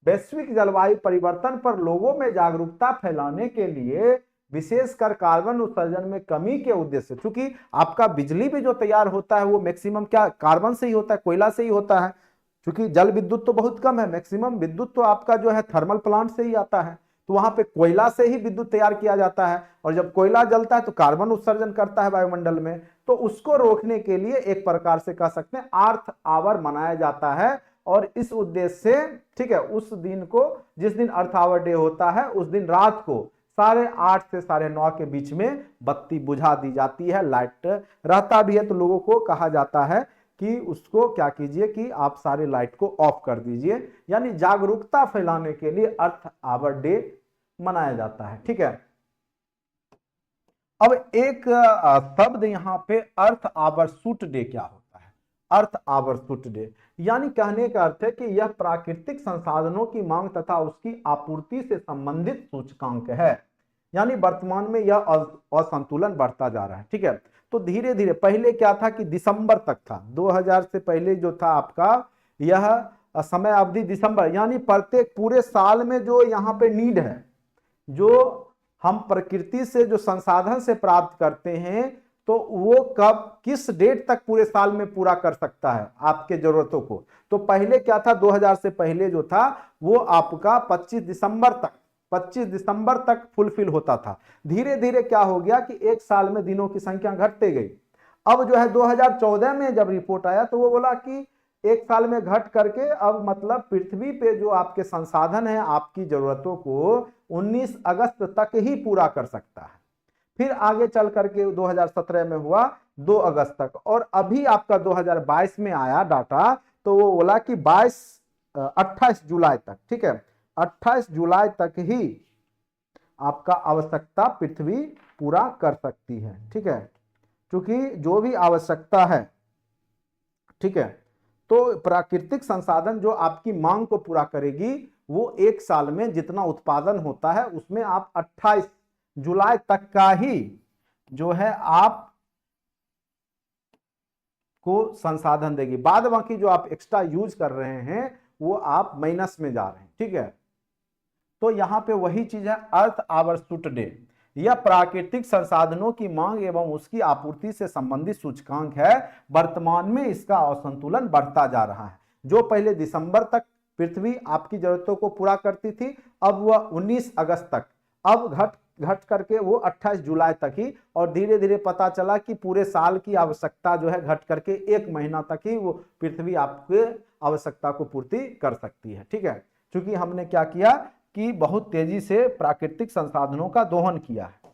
वैश्विक जलवायु परिवर्तन पर लोगों में जागरूकता फैलाने के लिए, विशेषकर कार्बन उत्सर्जन में कमी के उद्देश्य, क्योंकि आपका बिजली भी जो तैयार होता है वो मैक्सिमम क्या कार्बन से ही होता है, कोयला से ही होता है, क्योंकि जल विद्युत तो बहुत कम है, मैक्सिमम विद्युत तो आपका जो है थर्मल प्लांट से ही आता है, तो वहां पे कोयला से ही विद्युत तैयार किया जाता है। और जब कोयला जलता है तो कार्बन उत्सर्जन करता है वायुमंडल में, तो उसको रोकने के लिए एक प्रकार से कह सकते हैं अर्थ आवर मनाया जाता है। और इस उद्देश्य से, ठीक है, उस दिन को, जिस दिन अर्थ आवर डे होता है उस दिन रात को 8:30 से 9:30 के बीच में बत्ती बुझा दी जाती है। लाइट रहता भी है तो लोगों को कहा जाता है कि उसको क्या कीजिए कि आप सारे लाइट को ऑफ कर दीजिए, यानी जागरूकता फैलाने के लिए अर्थ आवर डे मनाया जाता है, ठीक है। अब एक शब्द यहां पे अर्थ आवर शूट डे क्या होता है, अर्थ आवर शूट डे, यानी कहने का अर्थ है कि यह प्राकृतिक संसाधनों की मांग तथा उसकी आपूर्ति से संबंधित सूचकांक है, यानी वर्तमान में यह असंतुलन बढ़ता जा रहा है, ठीक है। तो धीरे धीरे, पहले क्या था कि दिसंबर तक था, 2000 से पहले जो था आपका यह समय अवधि दिसंबर, यानी प्रत्येक पूरे साल में जो यहाँ पे नीड है, जो हम प्रकृति से जो संसाधन से प्राप्त करते हैं तो वो कब किस डेट तक पूरे साल में पूरा कर सकता है आपके जरूरतों को। तो पहले क्या था, 2000 से पहले जो था वो आपका 25 दिसंबर तक फुलफिल होता था। धीरे धीरे क्या हो गया कि एक साल में दिनों की संख्या घटते गई। अब जो है 2014 में जब रिपोर्ट आया तो वो बोला कि एक साल में घट करके अब मतलब पृथ्वी पे जो आपके संसाधन है आपकी जरूरतों को 19 अगस्त तक ही पूरा कर सकता है। फिर आगे चल करके 2017 में हुआ 2 अगस्त तक, और अभी आपका 2022 में आया डाटा तो वो बोला कि 28 जुलाई तक, ठीक है, 28 जुलाई तक ही आपका आवश्यकता पृथ्वी पूरा कर सकती है। ठीक है, क्योंकि जो भी आवश्यकता है, ठीक है, तो प्राकृतिक संसाधन जो आपकी मांग को पूरा करेगी वो एक साल में जितना उत्पादन होता है उसमें आप 28 जुलाई तक का ही जो है आप को संसाधन देगी। बाद बाकी जो आप एक्स्ट्रा यूज कर रहे हैं वो आप माइनस में जा रहे हैं। ठीक है, तो यहां पे वही चीज है, अर्थ आवर टुडे, यह प्राकृतिक संसाधनों की मांग एवं उसकी आपूर्ति से संबंधित सूचकांक है। वर्तमान में इसका असंतुलन बढ़ता जा रहा है। जो पहले दिसंबर तक पृथ्वी आपकी जरूरतों को पूरा करती थी, अब वह 19 अगस्त तक, अब घट करके वो 28 जुलाई तक ही, और धीरे धीरे पता चला कि पूरे साल की आवश्यकता जो है घट करके एक महीना तक ही वो पृथ्वी आपके आवश्यकता को पूर्ति कर सकती है। ठीक है, क्योंकि हमने क्या किया कि बहुत तेजी से प्राकृतिक संसाधनों का दोहन किया है,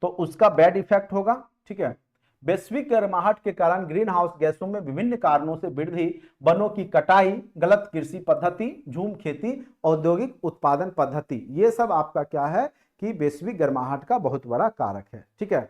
तो उसका बैड इफेक्ट होगा। ठीक है, वैश्विक गर्माहट के कारण ग्रीन हाउस गैसों में विभिन्न कारणों से वृद्धि, वनों की कटाई, गलत कृषि पद्धति, झूम खेती, औद्योगिक उत्पादन पद्धति, ये सब आपका क्या है कि वैश्विक गर्माहट का बहुत बड़ा कारक है। ठीक है,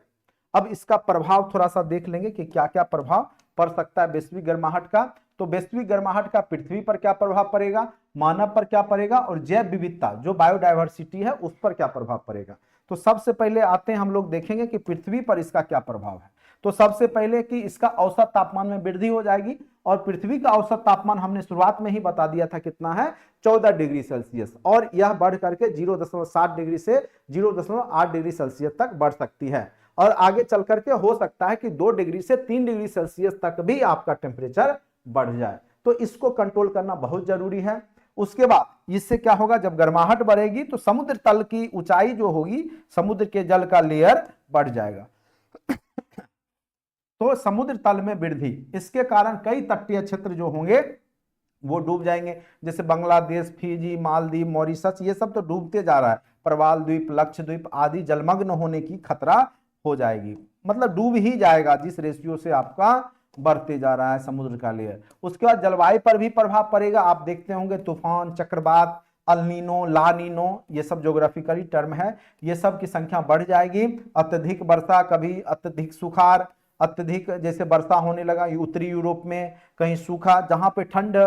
अब इसका प्रभाव थोड़ा सा देख लेंगे कि क्या क्या प्रभाव पड़ सकता है वैश्विक गर्माहट का। तो वैश्विक गर्माहट का पृथ्वी पर क्या प्रभाव पड़ेगा, मानव पर क्या पड़ेगा, और जैव विविधता जो बायोडायवर्सिटी है उस पर क्या प्रभाव पड़ेगा। तो सबसे पहले आते हैं हम लोग देखेंगे कि पृथ्वी पर इसका क्या प्रभाव है। तो सबसे पहले कि इसका औसत तापमान में वृद्धि हो जाएगी, और पृथ्वी का औसत तापमान हमने शुरुआत में ही बता दिया था कितना है, 14 डिग्री सेल्सियस, और यह बढ़ करके 0.7 डिग्री से 0.8 डिग्री सेल्सियस तक बढ़ सकती है। और आगे चल करके हो सकता है कि 2 डिग्री से 3 डिग्री सेल्सियस तक भी आपका टेम्परेचर बढ़ जाए। तो इसको कंट्रोल करना बहुत जरूरी है। उसके बाद इससे क्या होगा, जब गर्माहट बढ़ेगी तो समुद्र तल की ऊंचाई जो होगी, समुद्र के जल का लेयर बढ़ जाएगा, तो समुद्र तल में वृद्धि, इसके कारण कई तटीय क्षेत्र जो होंगे वो डूब जाएंगे, जैसे बांग्लादेश, फिजी, मालदीव, मॉरिशस, ये सब तो डूबते जा रहा है। प्रवाल द्वीप, लक्षद्वीप आदि जलमग्न होने की खतरा हो जाएगी, मतलब डूब ही जाएगा जिस रेशियो से आपका बढ़ते जा रहा है समुद्र का लेयर। उसके बाद जलवायु पर भी प्रभाव पड़ेगा। आप देखते होंगे तूफान, चक्रवात, अल्नीनो, लानीनो, ये सब ज्योग्राफिकली टर्म है, ये सब की संख्या बढ़ जाएगी। अत्यधिक वर्षा, कभी अत्यधिक सुखाड़, अत्यधिक जैसे वर्षा होने लगा उत्तरी यूरोप में, कहीं सूखा, जहां पे ठंड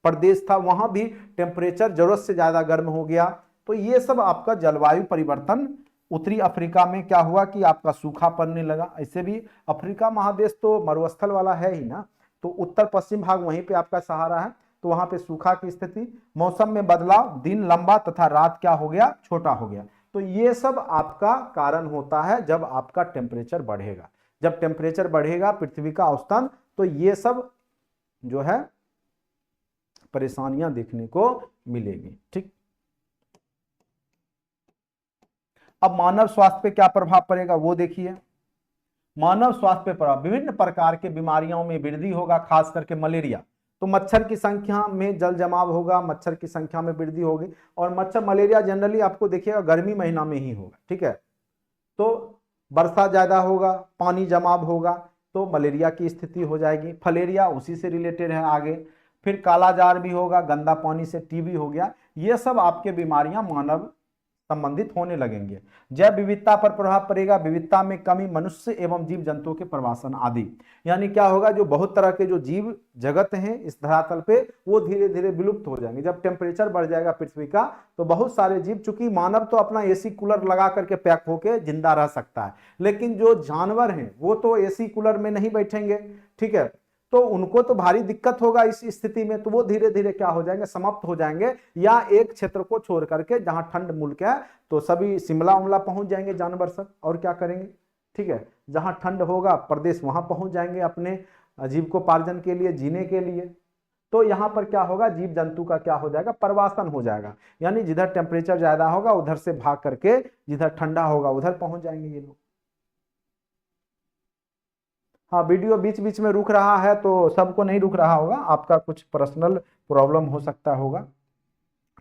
प्रदेश था वहां भी टेम्परेचर जरूरत से ज्यादा गर्म हो गया। तो ये सब आपका जलवायु परिवर्तन। उत्तरी अफ्रीका में क्या हुआ कि आपका सूखा पड़ने लगा। ऐसे भी अफ्रीका महादेश तो मरुस्थल वाला है ही ना, तो उत्तर पश्चिम भाग वहीं पे आपका सहारा है, तो वहां पे सूखा की स्थिति। मौसम में बदलाव, दिन लंबा तथा रात क्या हो गया, छोटा हो गया। तो ये सब आपका कारण होता है जब आपका टेम्परेचर बढ़ेगा। जब टेम्परेचर बढ़ेगा पृथ्वी का औसतन, तो ये सब जो है परेशानियां देखने को मिलेगी। ठीक, अब मानव स्वास्थ्य पे क्या प्रभाव पड़ेगा वो देखिए। मानव स्वास्थ्य पे प्रभाव, विभिन्न प्रकार के बीमारियों में वृद्धि होगा, खास करके मलेरिया। तो मच्छर की संख्या में जल जमाव होगा, मच्छर की संख्या में वृद्धि होगी, और मच्छर मलेरिया जनरली आपको देखिएगा गर्मी महीना में ही होगा। ठीक है, तो वर्षा ज्यादा होगा, पानी जमाव होगा, तो मलेरिया की स्थिति हो जाएगी। फलेरिया उसी से रिलेटेड है आगे। फिर कालाजार भी होगा, गंदा पानी से टीबी हो गया। ये सब आपके बीमारियां मानव संबंधित होने लगेंगे। जैव विविधता पर प्रभाव पड़ेगा, विविधता में कमी, मनुष्य एवं जीव जंतुओं के प्रवासन आदि। यानी क्या होगा, जो बहुत तरह के जो जीव जगत हैं इस धरातल पे वो धीरे धीरे विलुप्त हो जाएंगे। जब टेम्परेचर बढ़ जाएगा पृथ्वी का, तो बहुत सारे जीव, चूंकि मानव तो अपना एसी कूलर लगा करके पैक होके जिंदा रह सकता है, लेकिन जो जानवर हैं वो तो एसी कूलर में नहीं बैठेंगे। ठीक है, तो उनको तो भारी दिक्कत होगा इस स्थिति में, तो वो धीरे धीरे क्या हो जाएंगे, समाप्त हो जाएंगे, या एक क्षेत्र को छोड़ करके जहां ठंड मुल्क है तो सभी शिमला उमला पहुंच जाएंगे जानवर सब, और क्या करेंगे। ठीक है, जहां ठंड होगा प्रदेश वहां पहुंच जाएंगे अपने जीविकोपार्जन के लिए, जीने के लिए। तो यहाँ पर क्या होगा, जीव जंतु का क्या हो जाएगा, प्रवासन हो जाएगा, यानी जिधर टेम्परेचर ज्यादा होगा उधर से भाग करके जिधर ठंडा होगा उधर पहुंच जाएंगे ये लोग। हाँ, वीडियो बीच बीच में रुक रहा है तो सबको नहीं रुक रहा होगा, आपका कुछ पर्सनल प्रॉब्लम हो सकता होगा।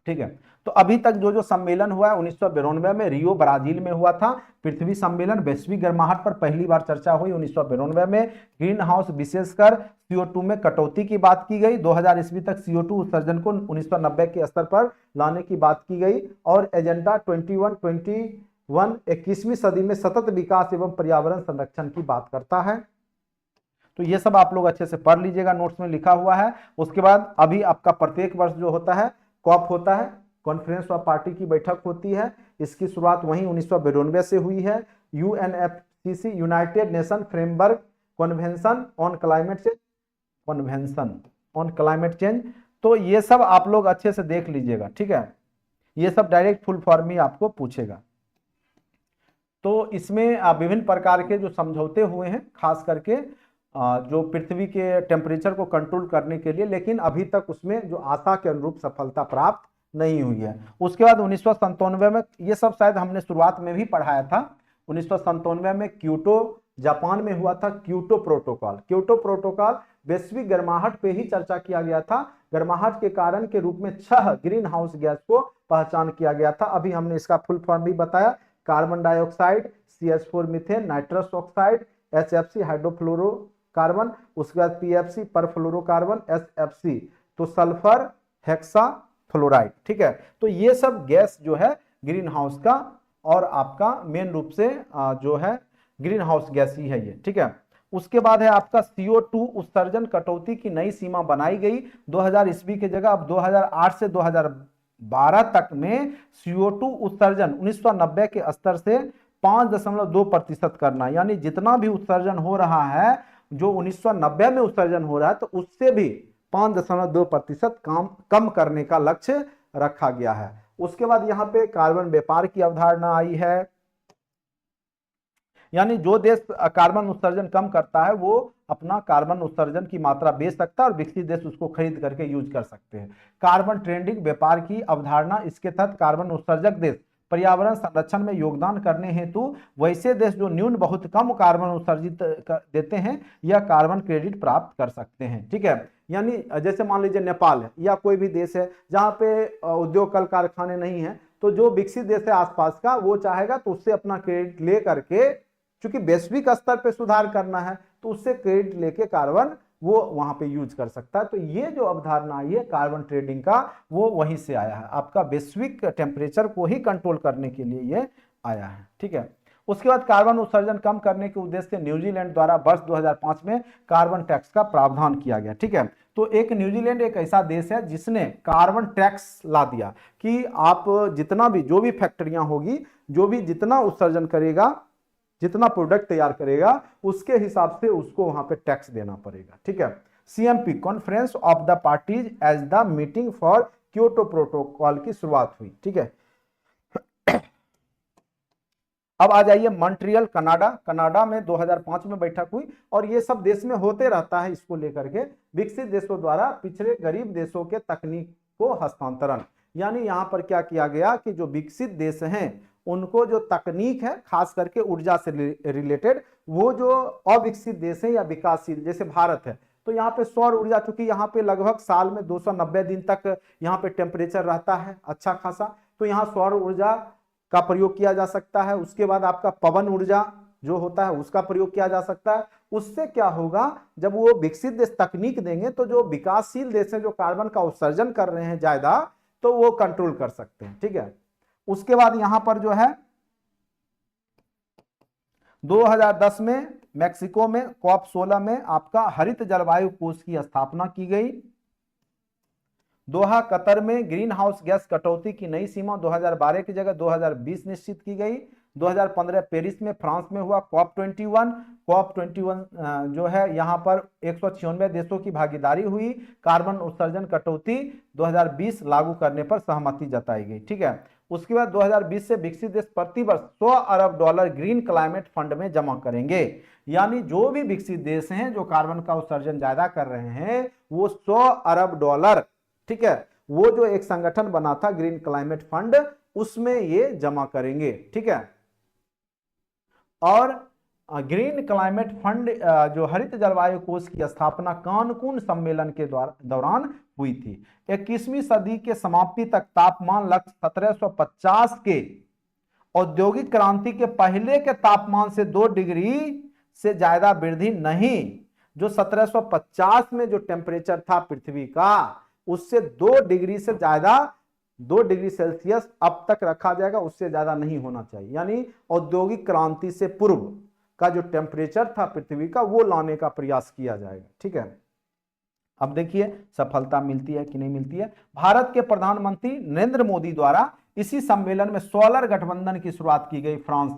ठीक है, तो अभी तक जो जो सम्मेलन हुआ है 1992 में रियो ब्राजील में हुआ था। पृथ्वी सम्मेलन वैश्विक गर्माहट पर पहली बार चर्चा हुई 1992 में। ग्रीन हाउस विशेषकर CO2 में कटौती की बात की गई। 2000 ईस्वी तक CO2 उत्सर्जन को 1990 के स्तर पर लाने की बात की गई। और एजेंडा 21 21वीं सदी में सतत विकास एवं पर्यावरण संरक्षण की बात करता है। तो ये सब आप लोग अच्छे से पढ़ लीजिएगा, नोट्स में लिखा हुआ है। उसके बाद अभी आपका प्रत्येक वर्ष जो होता है कॉप होता है, कॉन्फ्रेंस ऑफ पार्टी की बैठक होती है। इसकी शुरुआत वहीं 1992 से हुई है। UNFCCC United nation framework convention on climate change. तो ये सब आप लोग अच्छे से देख लीजिएगा, ठीक है, ये सब डायरेक्ट फुल फॉर्म ही आपको पूछेगा। तो इसमें विभिन्न प्रकार के जो समझौते हुए हैं, खास करके जो पृथ्वी के टेम्परेचर को कंट्रोल करने के लिए, लेकिन अभी तक उसमें जो आशा के अनुरूप सफलता प्राप्त नहीं हुई है। उसके बाद 1997 में, ये सब शायद हमने शुरुआत में भी पढ़ाया था, 1997 में क्योटो जापान में हुआ था क्योटो प्रोटोकॉल। क्योटो प्रोटोकॉल वैश्विक गर्माहट पे ही चर्चा किया गया था। गर्माहट के कारण के रूप में 6 ग्रीन हाउस गैस को पहचान किया गया था। अभी हमने इसका फुल फॉर्म भी बताया, carbon dioxide, CH4 methane, nitrous oxide, HFC hydrofluorocarbon, उसके बाद PFC परफ्लोरोकार्बन, SFC तो सल्फर हेक्सा फ्लोराइड। ठीक है, तो ये सब गैस जो है ग्रीन हाउस का, और आपका मेन रूप से जो है ग्रीन हाउस गैस ही है ये। ठीक है, उसके बाद है आपका CO2 उत्सर्जन कटौती की नई सीमा बनाई गई 2000 ईस्वी की जगह। अब 2008 से 2012 तक में CO2 उत्सर्जन 1990 के स्तर से 5.2% करना, यानी जितना भी उत्सर्जन हो रहा है, जो 1990 में उत्सर्जन हो रहा है, तो उससे भी 5.2% कम करने का लक्ष्य रखा गया है। उसके बाद यहाँ पे कार्बन व्यापार की अवधारणा आई है, यानी जो देश कार्बन उत्सर्जन कम करता है वो अपना कार्बन उत्सर्जन की मात्रा बेच सकता है और विकसित देश उसको खरीद करके यूज कर सकते हैं। कार्बन ट्रेडिंग व्यापार की अवधारणा, इसके तहत कार्बन उत्सर्जक देश पर्यावरण संरक्षण में योगदान करने हेतु वैसे देश जो न्यून बहुत कम कार्बन उत्सर्जित देते हैं या कार्बन क्रेडिट प्राप्त कर सकते हैं। ठीक है, यानी जैसे मान लीजिए नेपाल है या कोई भी देश है जहां पे उद्योग कल कारखाने नहीं है, तो जो विकसित देश है आसपास का, वो चाहेगा तो उससे अपना क्रेडिट ले करके, चूंकि वैश्विक स्तर पे सुधार करना है, तो उससे क्रेडिट लेके कार्बन वो वहां पे यूज कर सकता है। तो ये जो अवधारणा आई है कार्बन ट्रेडिंग का, वो वहीं से आया है, आपका वैश्विक टेम्परेचर को ही कंट्रोल करने के लिए ये आया है। ठीक है, उसके बाद कार्बन उत्सर्जन कम करने के उद्देश्य से न्यूजीलैंड द्वारा वर्ष 2005 में कार्बन टैक्स का प्रावधान किया गया। ठीक है, तो एक न्यूजीलैंड एक ऐसा देश है जिसने कार्बन टैक्स ला दिया कि आप जितना भी, जो भी फैक्ट्रियां होगी, जो भी जितना उत्सर्जन करेगा, जितना प्रोडक्ट तैयार करेगा, उसके हिसाब से उसको वहां पे टैक्स देना पड़ेगा। ठीक है, CMP conference of the parties as the meeting for Kyoto protocol की शुरुआत हुई। ठीक है, अब आ जाइए मॉन्ट्रियल कनाडा। कनाडा में 2005 में बैठक हुई, और ये सब देश में होते रहता है, इसको लेकर के विकसित देशों द्वारा पिछड़े गरीब देशों के तकनीक को हस्तांतरण, यानी यहां पर क्या किया गया कि जो विकसित देश हैं उनको जो तकनीक है खास करके ऊर्जा से रिलेटेड, वो जो अविकसित देश है या विकासशील जैसे भारत है, तो यहाँ पे सौर ऊर्जा, चूंकि यहाँ पे लगभग साल में 290 दिन तक यहाँ पे टेम्परेचर रहता है अच्छा खासा, तो यहाँ सौर ऊर्जा का प्रयोग किया जा सकता है। उसके बाद आपका पवन ऊर्जा जो होता है उसका प्रयोग किया जा सकता है। उससे क्या होगा, जब वो विकसित देश तकनीक देंगे तो जो विकासशील देश है जो कार्बन का उत्सर्जन कर रहे हैं ज्यादा, तो वो कंट्रोल कर सकते हैं। ठीक है, उसके बाद यहां पर जो है 2010 में मैक्सिको में COP16 में आपका हरित जलवायु कोष की स्थापना की गई। दोहा कतर में ग्रीन हाउस गैस कटौती की नई सीमा 2012 की जगह 2020 निश्चित की गई। 2015 पेरिस में फ्रांस में हुआ COP21 जो है यहाँ पर 196 देशों की भागीदारी हुई। कार्बन उत्सर्जन कटौती 2020 लागू करने पर सहमति जताई गई। ठीक है, उसके बाद 2020 से विकसित देश प्रतिवर्ष $100 अरब ग्रीन क्लाइमेट फंड में जमा करेंगे। यानी जो भी विकसित देश हैं जो कार्बन का उत्सर्जन ज्यादा कर रहे हैं वो $100 अरब, ठीक है, वो जो एक संगठन बना था ग्रीन क्लाइमेट फंड, उसमें ये जमा करेंगे, ठीक है। और ग्रीन क्लाइमेट फंड जो हरित जलवायु कोष की स्थापना कानकून सम्मेलन के दौरान हुई थी। 21वीं सदी के समाप्ति तक तापमान लक्ष्य 1750 के औद्योगिक क्रांति के पहले के तापमान से 2 डिग्री से ज्यादा वृद्धि नहीं। जो 1750 में जो टेम्परेचर था पृथ्वी का, उससे 2 डिग्री से ज्यादा, 2 डिग्री सेल्सियस अब तक रखा जाएगा, उससे ज्यादा नहीं होना चाहिए। यानी औद्योगिक क्रांति से पूर्व का जो टेम्परेचर था पृथ्वी का वो लाने का प्रयास किया जाएगा, ठीक है। अब देखिए सफलता मिलती है कि नहीं मिलती है। भारत के प्रधानमंत्री नरेंद्र मोदी द्वारा इसी सम्मेलन में सोलर गठबंधन की शुरुआत की गई फ्रांस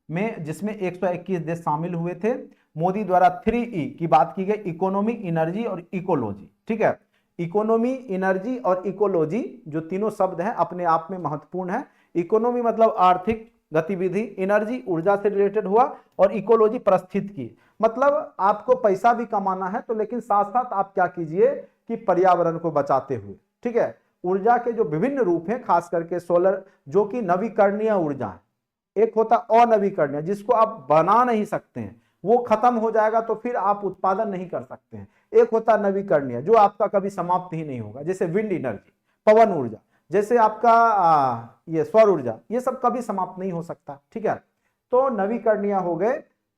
में, जिसमें 121 देश शामिल हुए थे। मोदी द्वारा 3E की बात की गई, इकोनॉमी, एनर्जी और इकोलॉजी, ठीक है। इकोनॉमी, एनर्जी और इकोलॉजी जो तीनों शब्द हैं अपने आप में महत्वपूर्ण है। इकोनॉमी मतलब आर्थिक गतिविधि, एनर्जी ऊर्जा से रिलेटेड हुआ, और इकोलॉजी परिस्थिति की, मतलब आपको पैसा भी कमाना है तो लेकिन साथ साथ आप क्या कीजिए कि पर्यावरण को बचाते हुए, ठीक है। ऊर्जा के जो विभिन्न रूप हैं, खास करके सोलर जो कि नवीकरणीय ऊर्जा है, एक होता अनवीकरणीय जिसको आप बना नहीं सकते हैं, वो खत्म हो जाएगा तो फिर आप उत्पादन नहीं कर सकते हैं। एक होता नवीकरणीय जो आपका कभी समाप्त ही नहीं होगा, जैसे विंड एनर्जी, पवन ऊर्जा, जैसे आपका ये सौर ऊर्जा, ये सब कभी समाप्त नहीं हो सकता, ठीक है। तो नवीकरणीय हो गए,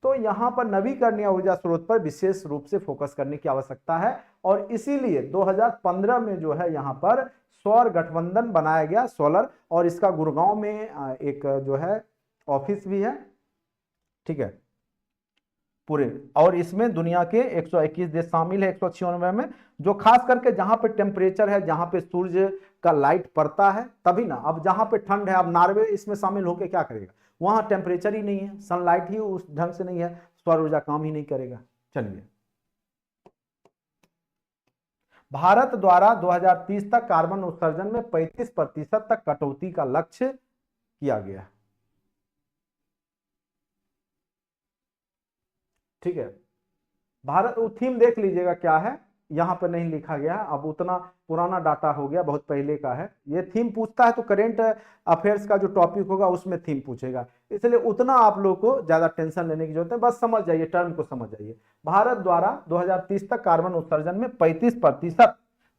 तो यहां पर नवीकरणीय ऊर्जा स्रोत पर विशेष रूप से फोकस करने की आवश्यकता है, और इसीलिए 2015 में जो है यहां पर सौर गठबंधन बनाया गया, सोलर, और इसका गुड़गांव में एक जो है ऑफिस भी है, ठीक है, पूरे। और इसमें दुनिया के 121 देश शामिल है 196 में, जो खास करके जहां पे टेम्परेचर है, जहां पे सूर्य का लाइट पड़ता है तभी ना। अब जहां पे ठंड है, अब नॉर्वे इसमें शामिल होकर क्या करेगा, वहां टेम्परेचर ही नहीं है, सनलाइट ही उस ढंग से नहीं है, सौर ऊर्जा काम ही नहीं करेगा। चलिए, भारत द्वारा 2030 तक कार्बन उत्सर्जन में 35% तक कटौती का लक्ष्य किया गया, ठीक है। भारत, वो थीम देख लीजिएगा क्या है, यहां पर नहीं लिखा गया, अब उतना पुराना डाटा हो गया, बहुत पहले का है। ये थीम पूछता है तो करेंट अफेयर्स का जो टॉपिक होगा उसमें थीम पूछेगा, इसलिए उतना आप लोग को ज्यादा टेंशन लेने की जरूरत है, बस समझ जाइए, टर्म को समझ जाइए। भारत द्वारा 2030 तक कार्बन उत्सर्जन में 35%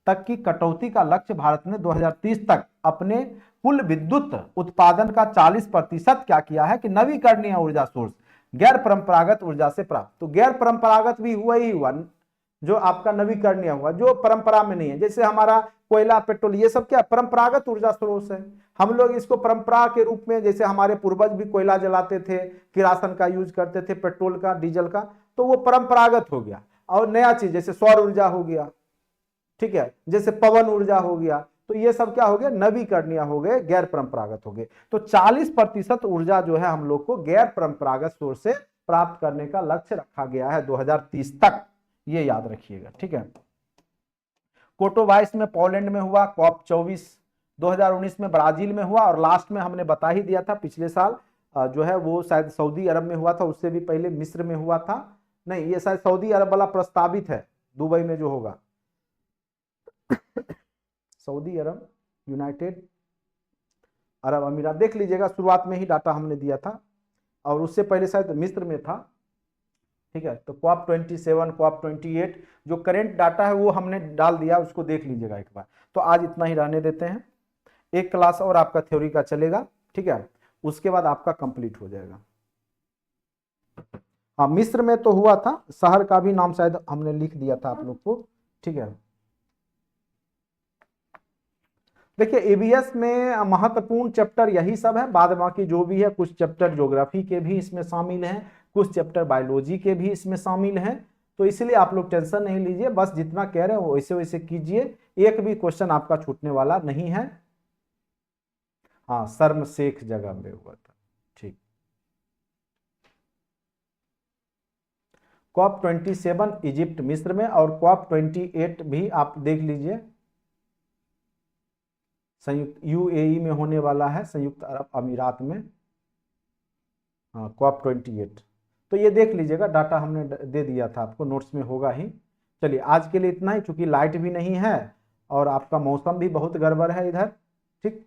तक की कटौती का लक्ष्य भारत ने 2030 तक अपने कुल विद्युत उत्पादन का 40% क्या किया है कि नवीकरणीय ऊर्जा सोर्स, गैर परंपरागत ऊर्जा से प्राप्त। तो गैर परंपरागत भी हुआ ही हुआ, जो आपका नवीकरणीय हुआ, जो परंपरा में नहीं है, जैसे हमारा कोयला, पेट्रोल, ये सब क्या परंपरागत ऊर्जा स्रोत है। हम लोग इसको परंपरा के रूप में, जैसे हमारे पूर्वज भी कोयला जलाते थे, किरासन का यूज करते थे, पेट्रोल का, डीजल का, तो वो परंपरागत हो गया। और नया चीज जैसे सौर ऊर्जा हो गया, ठीक है, जैसे पवन ऊर्जा हो गया, तो ये सब क्या हो गया, नवीकरणीय हो गए, गैर परंपरागत हो गए। तो 40% ऊर्जा जो है हम लोग को गैर परंपरागत सोर्स से प्राप्त करने का लक्ष्य रखा गया है 2030 तक, ये याद रखिएगा, ठीक है। कोटोवाइस में पोलैंड में हुआ, कॉप 24 2019 में ब्राजील में हुआ, और लास्ट में हमने बता ही दिया था पिछले साल जो है वो शायद सऊदी अरब में हुआ था, उससे भी पहले मिस्र में हुआ था, नहीं ये शायद सऊदी अरब वाला प्रस्तावित है, दुबई में जो होगा। सऊदी अरब, यूनाइटेड अरब अमीरात, देख लीजिएगा, शुरुआत में ही डाटा हमने दिया था, और उससे पहले शायद मिस्र में था, ठीक है। तो कॉप 27, कॉप 28 जो करेंट डाटा है वो हमने डाल दिया, उसको देख लीजिएगा एक बार। तो आज इतना ही रहने देते हैं, एक क्लास और आपका थ्योरी का चलेगा, ठीक है, उसके बाद आपका कंप्लीट हो जाएगा। हाँ, मिस्र में तो हुआ था, शहर का भी नाम शायद हमने लिख दिया था आप लोग को, ठीक है। देखिए ईवीएस में महत्वपूर्ण चैप्टर यही सब है, बाद बाकी जो भी है, कुछ चैप्टर ज्योग्राफी के भी इसमें शामिल हैं, कुछ चैप्टर बायोलॉजी के भी इसमें शामिल हैं, तो इसलिए आप लोग टेंशन नहीं लीजिए, बस जितना कह रहे हो वैसे वैसे कीजिए, एक भी क्वेश्चन आपका छूटने वाला नहीं है। हाँ, शर्म शेख जगह पे हुआ था, ठीक। कॉप 27 इजिप्ट मिस्र में, और कॉप 28 भी आप देख लीजिए, संयुक्त यूएई में होने वाला है, संयुक्त अरब अमीरात में, हाँ COP28। तो ये देख लीजिएगा, डाटा हमने दे दिया था आपको, नोट्स में होगा ही। चलिए आज के लिए इतना ही, चूंकि लाइट भी नहीं है और आपका मौसम भी बहुत गड़बड़ है इधर, ठीक।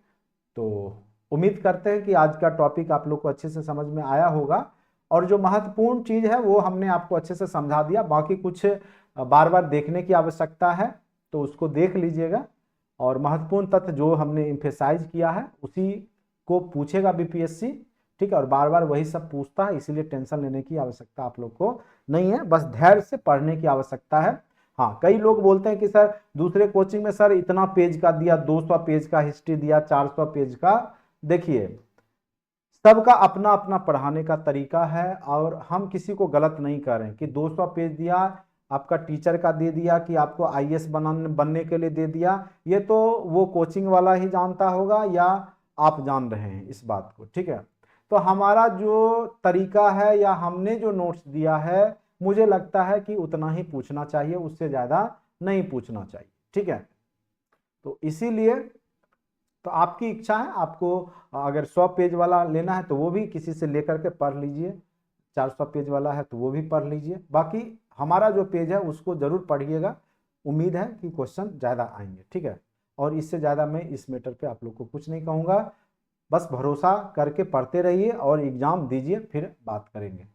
तो उम्मीद करते हैं कि आज का टॉपिक आप लोग को अच्छे से समझ में आया होगा, और जो महत्वपूर्ण चीज है वो हमने आपको अच्छे से समझा दिया। बाकी कुछ बार बार देखने की आवश्यकता है तो उसको देख लीजिएगा, और महत्वपूर्ण तथ्य जो हमने इम्फेसाइज किया है उसी को पूछेगा बीपीएससी, ठीक है। और बार बार वही सब पूछता है, इसीलिए टेंशन लेने की आवश्यकता आप लोग को नहीं है, बस धैर्य से पढ़ने की आवश्यकता है। हाँ, कई लोग बोलते हैं कि सर दूसरे कोचिंग में सर इतना पेज का दिया, 200 पेज का हिस्ट्री दिया, 400 पेज का। देखिए सबका अपना अपना पढ़ाने का तरीका है, और हम किसी को गलत नहीं कर रहे हैं कि 200 पेज दिया आपका टीचर का दे दिया कि आपको आईएएस बनने के लिए दे दिया। ये तो वो कोचिंग वाला ही जानता होगा या आप जान रहे हैं इस बात को, ठीक है। तो हमारा जो तरीका है या हमने जो नोट्स दिया है, मुझे लगता है कि उतना ही पूछना चाहिए, उससे ज़्यादा नहीं पूछना चाहिए, ठीक है। तो इसीलिए तो आपकी इच्छा है, आपको अगर 100 पेज वाला लेना है तो वो भी किसी से लेकर के पढ़ लीजिए, 400 पेज वाला है तो वो भी पढ़ लीजिए। बाकी हमारा जो पेज है उसको जरूर पढ़िएगा, उम्मीद है कि क्वेश्चन ज़्यादा आएंगे, ठीक है। और इससे ज़्यादा मैं इस मैटर पे आप लोग को कुछ नहीं कहूँगा, बस भरोसा करके पढ़ते रहिए और एग्ज़ाम दीजिए, फिर बात करेंगे।